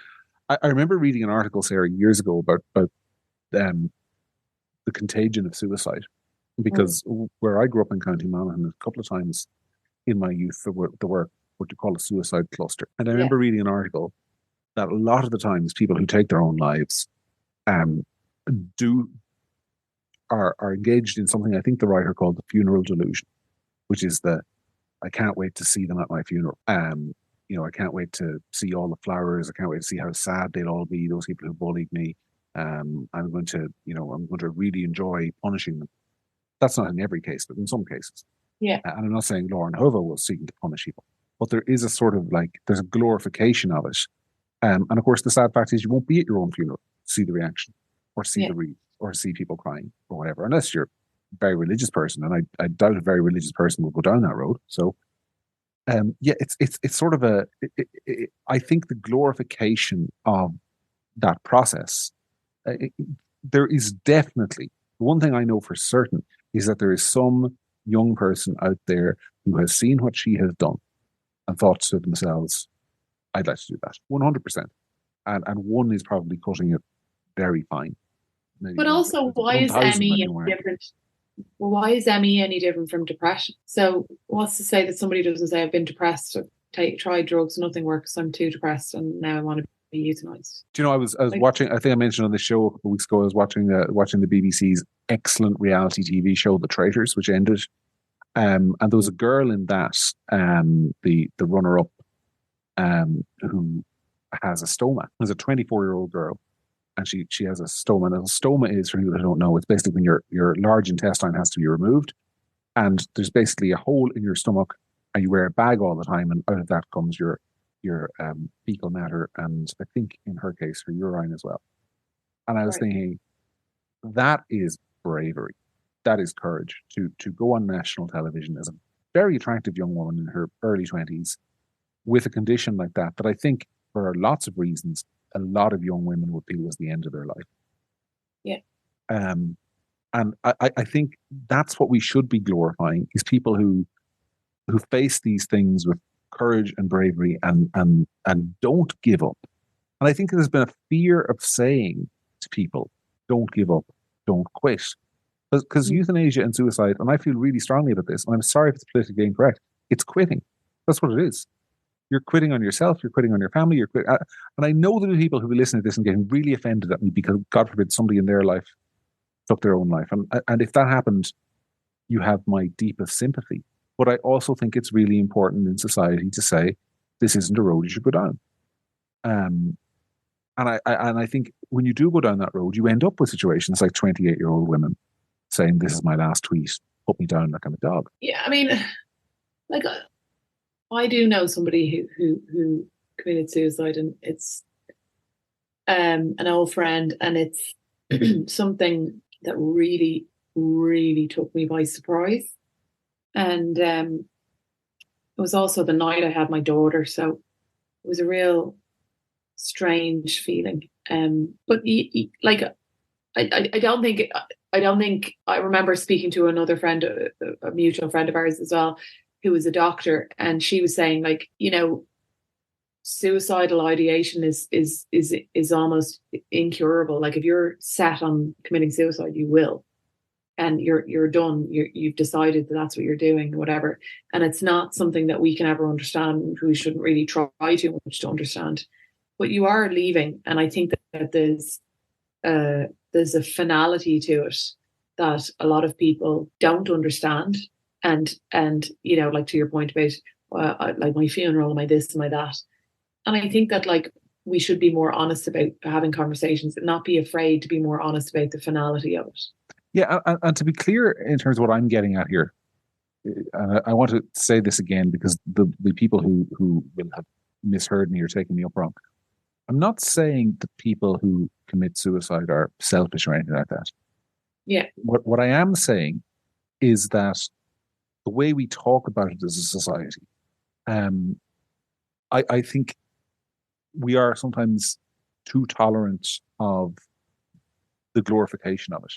I remember reading an article, Sarah, years ago about the contagion of suicide, because where I grew up in County Monaghan, a couple of times in my youth, there were what you call a suicide cluster. And I remember reading an article that a lot of the times people who take their own lives are engaged in something I think the writer called the funeral delusion, which is I can't wait to see them at my funeral. I can't wait to see all the flowers. I can't wait to see how sad they'll all be, those people who bullied me. I'm going to really enjoy punishing them. That's not in every case, but in some cases. Yeah. And I'm not saying Lauren Hova was seeking to punish people, but there is a sort of there's a glorification of it. And of course, the sad fact is you won't be at your own funeral to see the reaction or see the wreath or see people crying or whatever, unless you're a very religious person. And I doubt a very religious person will go down that road. So, it's sort of I think the glorification of that process, there is definitely, one thing I know for certain is that there is some young person out there who has seen what she has done and thought to themselves, I'd like to do that 100%. And one is probably cutting it very fine. Maybe but also, why is ME different? Well, why is ME any different from depression? So what's to say that somebody doesn't say, I've been depressed, I've tried drugs, nothing works, I'm too depressed, and now I want to be euthanized? Do you know, I was watching, I think I mentioned on the show a couple of weeks ago, I was watching the BBC's excellent reality TV show, The Traitors, which ended. And there was a girl in that, the runner-up, who has a stoma. There's a 24-year-old girl, and she has a stoma. And a stoma is, for people who don't know, it's basically when your large intestine has to be removed, and there's basically a hole in your stomach, and you wear a bag all the time, and out of that comes your fecal matter, and I think in her case, her urine as well. And I was thinking, that is bravery. That is courage to go on national television as a very attractive young woman in her early 20s with a condition like that I think, for lots of reasons, a lot of young women would feel was the end of their life. Yeah. And I think that's what we should be glorifying, is people who face these things with courage and bravery and don't give up. And I think there's been a fear of saying to people, don't give up, don't quit. Because euthanasia and suicide, and I feel really strongly about this, and I'm sorry if it's politically incorrect, it's quitting. That's what it is. You're quitting on yourself, you're quitting on your family, and I know there are people who will listen to this and getting really offended at me because, God forbid, somebody in their life took their own life. And if that happened, you have my deepest sympathy. But I also think it's really important in society to say, this isn't a road you should go down. And I think when you do go down that road, you end up with situations like 28-year-old women saying, this is my last tweet, put me down like I'm a dog. Yeah, I mean, like, I do know somebody who committed suicide, and it's an old friend, and it's something that really, really took me by surprise. And it was also the night I had my daughter, so it was a real strange feeling. But I don't think I remember speaking to another friend, a mutual friend of ours as well, who was a doctor, and she was saying, like, you know, suicidal ideation is almost incurable. Like, if you're set on committing suicide, you will, and you're done. You've decided that that's what you're doing, whatever. And it's not something that we can ever understand. We shouldn't really try too much to understand. But you are leaving, and I think that there's a finality to it that a lot of people don't understand. And you know, like, to your point about like my funeral, my this, my that. And I think that, like, we should be more honest about having conversations and not be afraid to be more honest about the finality of it. Yeah, and to be clear in terms of what I'm getting at here, and I want to say this again because the people who will have misheard me or taken me up wrong. I'm not saying that people who commit suicide are selfish or anything like that. Yeah. What I am saying is that the way we talk about it as a society, I think we are sometimes too tolerant of the glorification of it.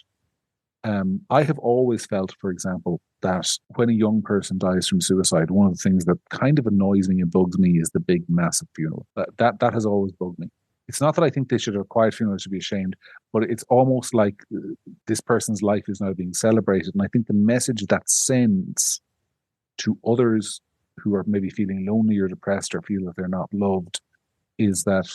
I have always felt, for example, that when a young person dies from suicide, one of the things that kind of annoys me and bugs me is the big, massive funeral. That has always bugged me. It's not that I think they should have a quiet funeral, should be ashamed, but it's almost like this person's life is now being celebrated. And I think the message that sends to others who are maybe feeling lonely or depressed or feel that they're not loved is that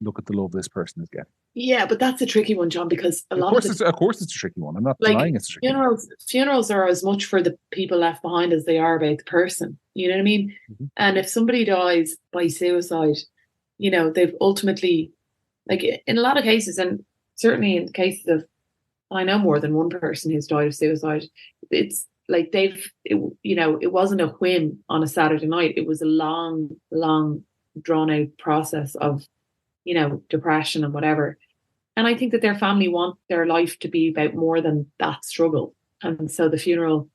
look at the love this person is getting. Yeah, but that's a tricky one, John, because of course it's a tricky one. I'm not denying it's a tricky one. Funerals are as much for the people left behind as they are about the person. You know what I mean? Mm-hmm. And if somebody dies by suicide, you know, they've ultimately, like in a lot of cases, and certainly in cases of, I know more than one person who's died of suicide, it's like it wasn't a whim on a Saturday night. It was a long, drawn out process of, you know, depression and whatever. And I think that their family want their life to be about more than that struggle. And so the funeral,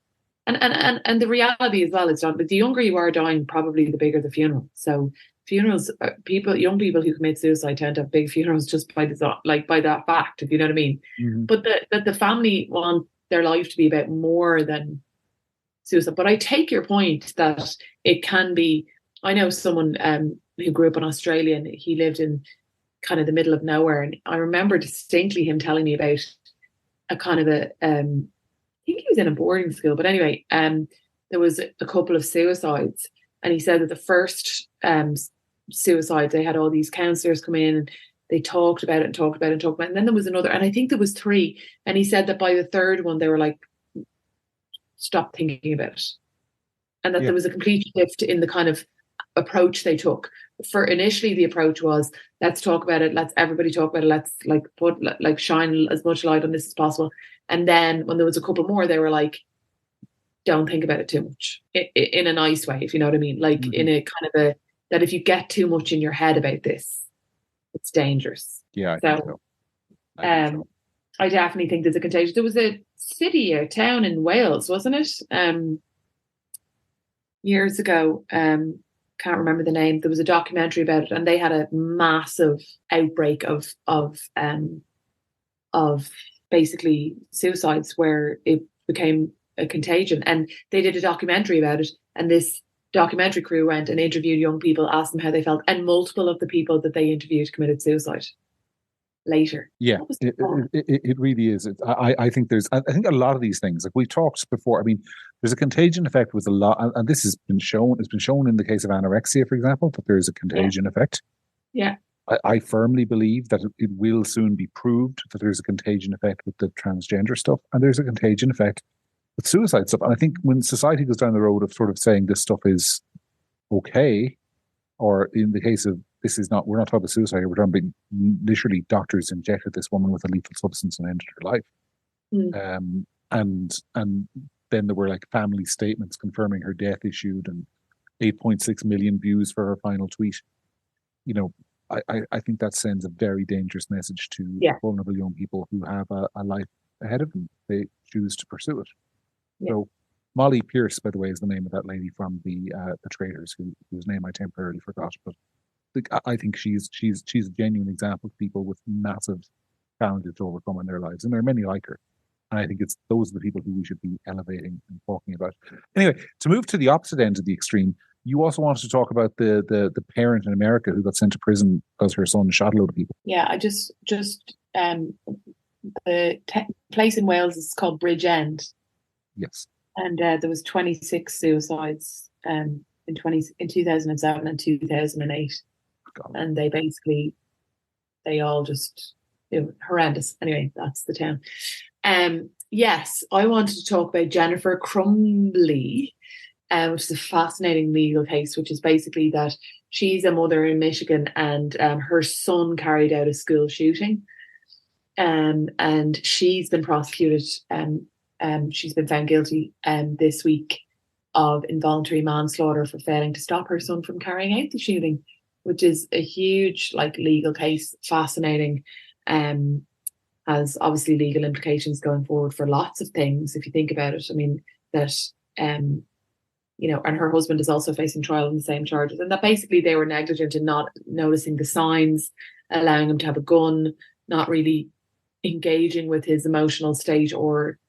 and the reality as well is that the younger you are dying, probably the bigger the funeral. So funerals, young people who commit suicide tend to have big funerals just by that fact, if you know what I mean. Mm-hmm. But the family want their life to be about more than suicide. But I take your point that it can be. I know someone who grew up in Australia, and he lived in kind of the middle of nowhere, and I remember distinctly him telling me about a kind of I think he was in a boarding school, but anyway, there was a couple of suicides, and he said that the first suicides, they had all these counsellors come in and they talked about it, and then there was another, and I think there was 3, and he said that by the third one they were like, stop thinking about it, and that there was a complete shift in the kind of approach they took. For initially, the approach was, let's talk about it, let's everybody talk about it, let's shine as much light on this as possible. And then when there was a couple more, they were like, don't think about it too much, in a nice way, if you know what I mean, like in a kind of that if you get too much in your head about this, it's dangerous. Yeah, I think so. I definitely think there's a contagion. There was a city or town in Wales, wasn't it? Years ago, can't remember the name. There was a documentary about it, and they had a massive outbreak of basically suicides where it became a contagion. And they did a documentary about it, and this documentary crew went and interviewed young people, asked them how they felt, and multiple of the people that they interviewed committed suicide later. Yeah, it really is. I think I think a lot of these things, like we talked before, I mean, there's a contagion effect with a lot, and this has been shown. It's been shown in the case of anorexia, for example, that there is a contagion effect. Yeah. I firmly believe that it will soon be proved that there's a contagion effect with the transgender stuff, and there's a contagion effect with suicide stuff. And I think when society goes down the road of sort of saying this stuff is okay, or in the case of we're not talking about suicide, we're talking about literally doctors injected this woman with a lethal substance and ended her life. And then there were like family statements confirming her death issued, and 8.6 million views for her final tweet. You know, I think that sends a very dangerous message to vulnerable young people who have a life ahead of them. They choose to pursue it. Yeah. So Molly Pierce, by the way, is the name of that lady from the Traitors, whose name I temporarily forgot. But I think she's a genuine example of people with massive challenges to overcome in their lives, and there are many like her. And I think those are the people who we should be elevating and talking about. Anyway, to move to the opposite end of the extreme, you also wanted to talk about the parent in America who got sent to prison because her son shot a load of people. Yeah, I just the place in Wales is called Bridget. Yes. And there was 26 suicides in 2007 and 2008. God. And they all just, horrendous. Anyway, that's the town. Yes, I wanted to talk about Jennifer Crumbley, which is a fascinating legal case, which is basically that she's a mother in Michigan, and her son carried out a school shooting. And she's been prosecuted. She's been found guilty this week of involuntary manslaughter for failing to stop her son from carrying out the shooting, which is a huge legal case, fascinating. Has obviously legal implications going forward for lots of things, if you think about it. I mean, that, and her husband is also facing trial on the same charges, and that basically they were negligent in not noticing the signs, allowing him to have a gun, not really engaging with his emotional state or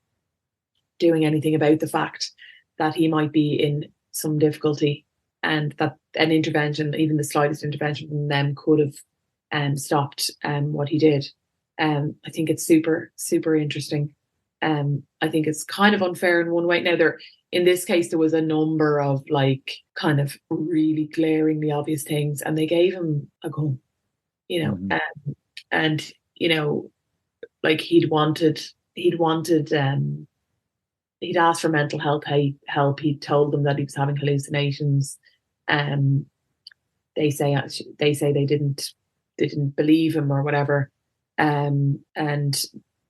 doing anything about the fact that he might be in some difficulty, and that an intervention, even the slightest intervention from them, could have stopped what he did. I think it's super, super interesting. I think it's kind of unfair in one way. Now, in this case, there was a number of like kind of really glaringly obvious things, and they gave him a gun, you know, and you know, like he'd asked for mental health help. He told them that he was having hallucinations. They say they didn't believe him or whatever. And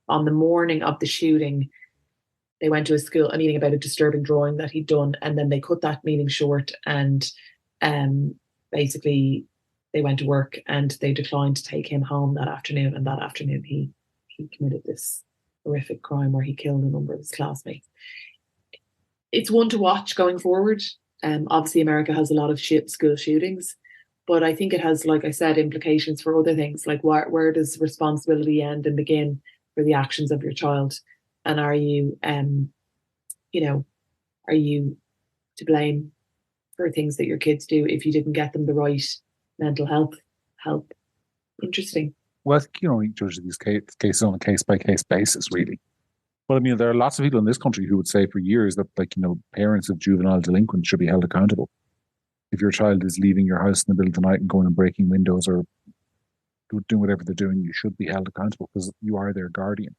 on the morning of the shooting, they went to a meeting about a disturbing drawing that he'd done, and then they cut that meeting short, and basically they went to work and they declined to take him home that afternoon. And that afternoon he committed this horrific crime where he killed a number of his classmates. It's one to watch going forward. Obviously, America has a lot of school shootings, but I think it has, like I said, implications for other things. Like where does responsibility end and begin for the actions of your child? And are you, are you to blame for things that your kids do if you didn't get them the right mental health help? Interesting. Well, I think, you judge these cases on a case-by-case basis, really. But I mean, there are lots of people in this country who would say for years that, like, parents of juvenile delinquents should be held accountable. If your child is leaving your house in the middle of the night and going and breaking windows or doing whatever they're doing, you should be held accountable because you are their guardian.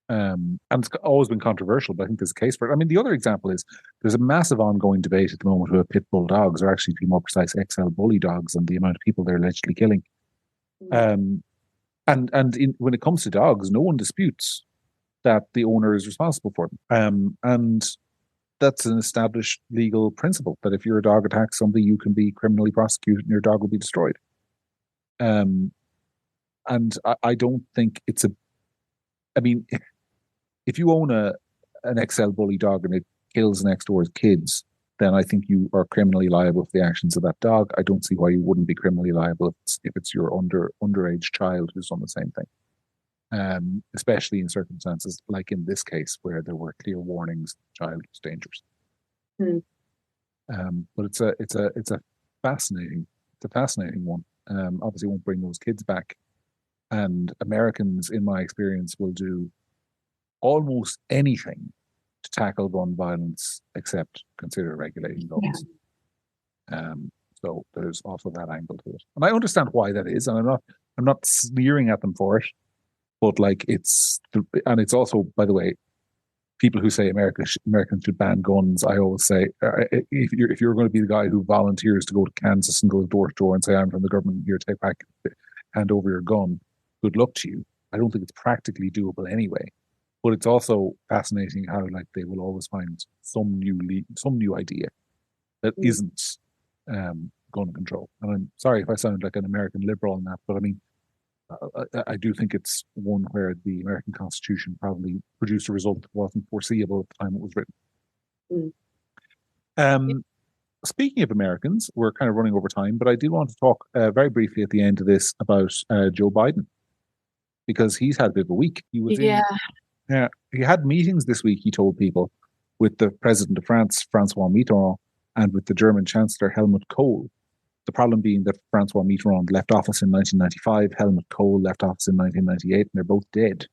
And it's always been controversial, but I think there's a case for it. I mean, the other example is there's a massive ongoing debate at the moment with pit bull dogs, or actually, to be more precise, XL bully dogs, and the amount of people they're allegedly killing. And when it comes to dogs, no one disputes that the owner is responsible for them. And that's an established legal principle that if your dog attacks somebody, you can be criminally prosecuted and your dog will be destroyed. And I don't think it's if you own an XL bully dog and it kills next door's kids, then I think you are criminally liable for the actions of that dog. I don't see why you wouldn't be criminally liable if it's your underage child who's done the same thing. Especially in circumstances like in this case where there were clear warnings the child was dangerous. But it's a fascinating one. Obviously, won't bring those kids back, and Americans, in my experience, will do almost anything to tackle gun violence except consider regulating guns. So there's also that angle to it, and I understand why that is, and I'm not sneering at them for it. But like it's also, by the way, people who say Americans should ban guns. I always say, if you're going to be the guy who volunteers to go to Kansas and go door to door and say, I'm from the government here, hand over your gun, good luck to you. I don't think it's practically doable anyway. But it's also fascinating how like they will always find some new idea that isn't gun control. And I'm sorry if I sound like an American liberal on that, but I mean, I do think it's one where the American Constitution probably produced a result that wasn't foreseeable at the time it was written. Speaking of Americans, we're kind of running over time, but I do want to talk very briefly at the end of this about Joe Biden, because he's had a bit of a week. He had meetings this week, he told people, with the president of France, Francois Mitterrand, and with the German Chancellor, Helmut Kohl. The problem being that Francois Mitterrand left office in 1995, Helmut Kohl left office in 1998, and they're both dead.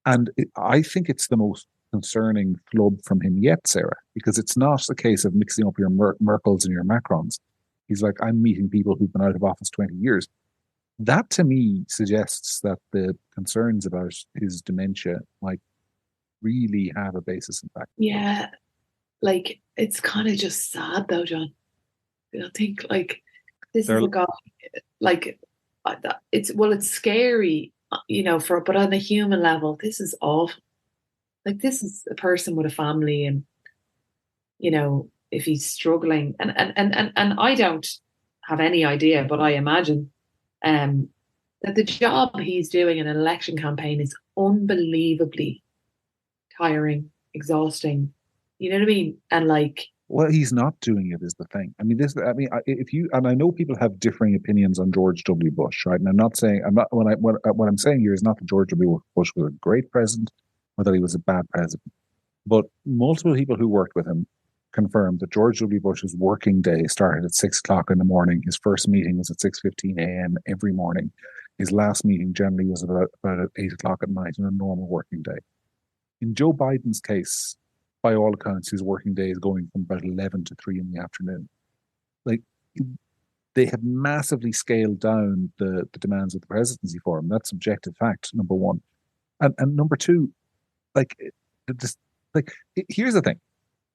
And I think it's the most concerning flub from him yet, Sarah, because it's not a case of mixing up your Merkels and your Macrons. He's like, I'm meeting people who've been out of office 20 years. That, to me, suggests that the concerns about his dementia might really have a basis in fact. Yeah, like, it's kind of just sad, though, John. I think, like, this is a guy, like, it's scary, but on a human level, this is awful. Like, this is a person with a family, and, if he's struggling, and I don't have any idea, but I imagine that the job he's doing in an election campaign is unbelievably tiring, exhausting. You know what I mean? And like, well, he's not doing it is the thing. I mean, I know people have differing opinions on George W. Bush, right? And what I'm saying here is not that George W. Bush was a great president or that he was a bad president, but multiple people who worked with him confirmed that George W. Bush's working day started at 6 o'clock in the morning. His first meeting was at 6:15 a.m. every morning. His last meeting generally was about at 8 o'clock at night in a normal working day. In Joe Biden's case, by all accounts, his working day is going from about 11 to 3 in the afternoon. Like, they have massively scaled down the demands of the presidency for him. That's objective fact, number one. And number two, here's the thing.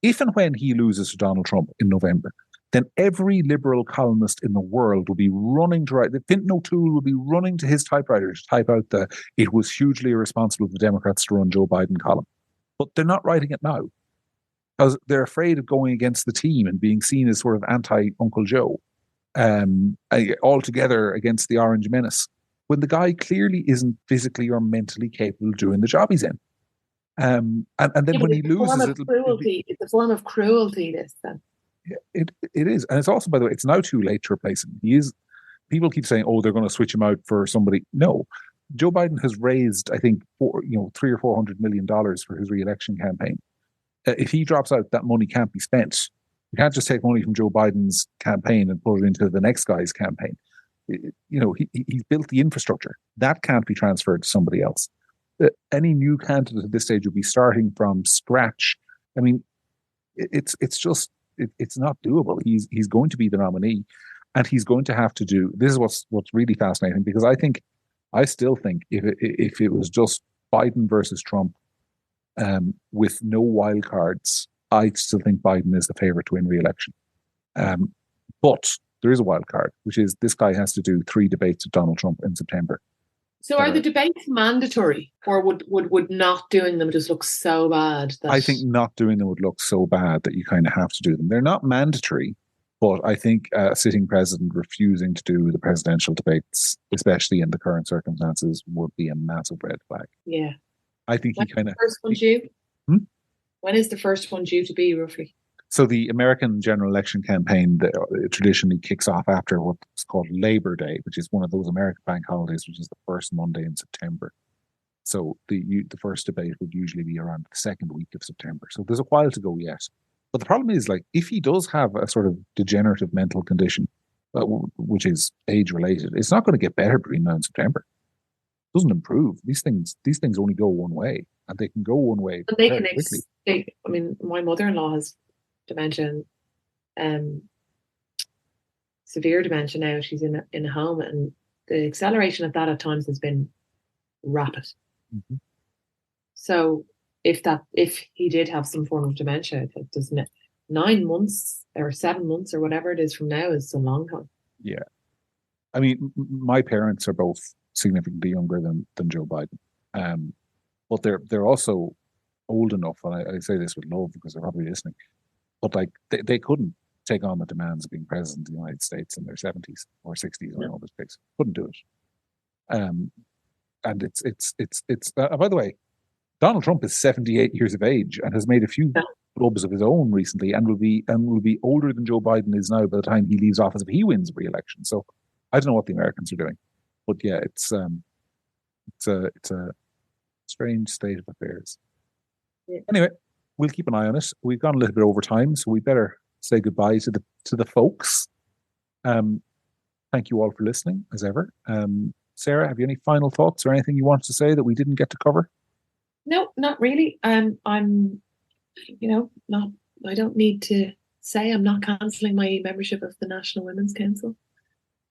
If and when he loses to Donald Trump in November, then every liberal columnist in the world will be running to write. The Fintan O'Toole will be running to his typewriter to type out the "it was hugely irresponsible of the Democrats to run Joe Biden" column. But they're not writing it now because they're afraid of going against the team and being seen as sort of anti-Uncle Joe, altogether against the Orange Menace, when the guy clearly isn't physically or mentally capable of doing the job he's in. And then when he loses, it's a form of cruelty. This then. It is, and it's also, by the way, it's now too late to replace him. People keep saying, "Oh, they're going to switch him out for somebody." No, Joe Biden has raised, I think, $300 or $400 million for his re-election campaign. If he drops out, that money can't be spent. You can't just take money from Joe Biden's campaign and put it into the next guy's campaign. He's built the infrastructure that can't be transferred to somebody else. Any new candidate at this stage will be starting from scratch. I mean, it's not doable. He's going to be the nominee, and he's going to have to do. This is what's really fascinating, because I still think if it was just Biden versus Trump, with no wild cards, I still think Biden is the favorite to win re-election. But there is a wild card, which is this guy has to do 3 debates with Donald Trump in September. So are the debates mandatory, or would not doing them just look so bad? I think not doing them would look so bad that you kind of have to do them. They're not mandatory, but I think a sitting president refusing to do the presidential debates, especially in the current circumstances, would be a massive red flag. Yeah. I think he kind of... First one due? When is the first one due to be, roughly? So the American general election campaign traditionally kicks off after what's called Labor Day, which is one of those American bank holidays, which is the first Monday in September. So the first debate would usually be around the second week of September. So there's a while to go yet. But the problem is, like, if he does have a sort of degenerative mental condition, which is age-related, it's not going to get better between now and September. It doesn't improve. These things only go one way, and they can go one way very quickly. I mean, my mother-in-law has dementia, severe dementia now. She's in a home, and the acceleration of that at times has been rapid. Mm-hmm. So if he did have some form of dementia, it doesn't 9 months or 7 months or whatever it is from now is a long time. Yeah, I mean, my parents are both significantly younger than Joe Biden, but they're also old enough, and I say this with love because they're probably listening. But like they couldn't take on the demands of being president of the United States in their 70s or 60s or all this place. Couldn't do it. And it's by the way, Donald Trump is 78 years of age and has made a few clubs of his own recently, and will be older than Joe Biden is now by the time he leaves office if he wins re-election. So I don't know what the Americans are doing, but yeah, it's a strange state of affairs. Yeah. Anyway, we'll keep an eye on it. We've gone a little bit over time, so we better say goodbye to the folks. Thank you all for listening, as ever. Sarah, have you any final thoughts or anything you want to say that we didn't get to cover? No, not really. I'm, not. I don't need to say I'm not cancelling my membership of the National Women's Council,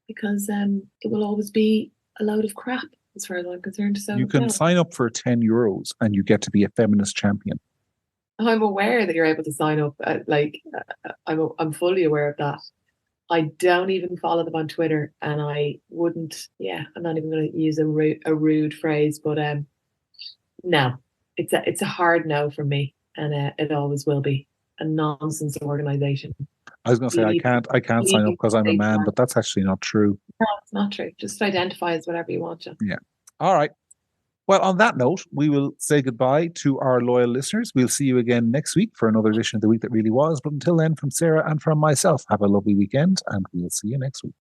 because it will always be a load of crap as far as I'm concerned. So you can sign up for €10 and you get to be a feminist champion. I'm aware that you're able to sign up. I'm fully aware of that. I don't even follow them on Twitter, and I wouldn't. Yeah, I'm not even going to use a rude phrase, but no, it's a hard no from me, and it always will be a nonsense organisation. I was going to say I can't sign up because I'm a man, but that's actually not true. No, it's not true. Just identify as whatever you want to. Yeah. All right. Well, on that note, we will say goodbye to our loyal listeners. We'll see you again next week for another edition of The Week That Really Was. But until then, from Sarah and from myself, have a lovely weekend, and we'll see you next week.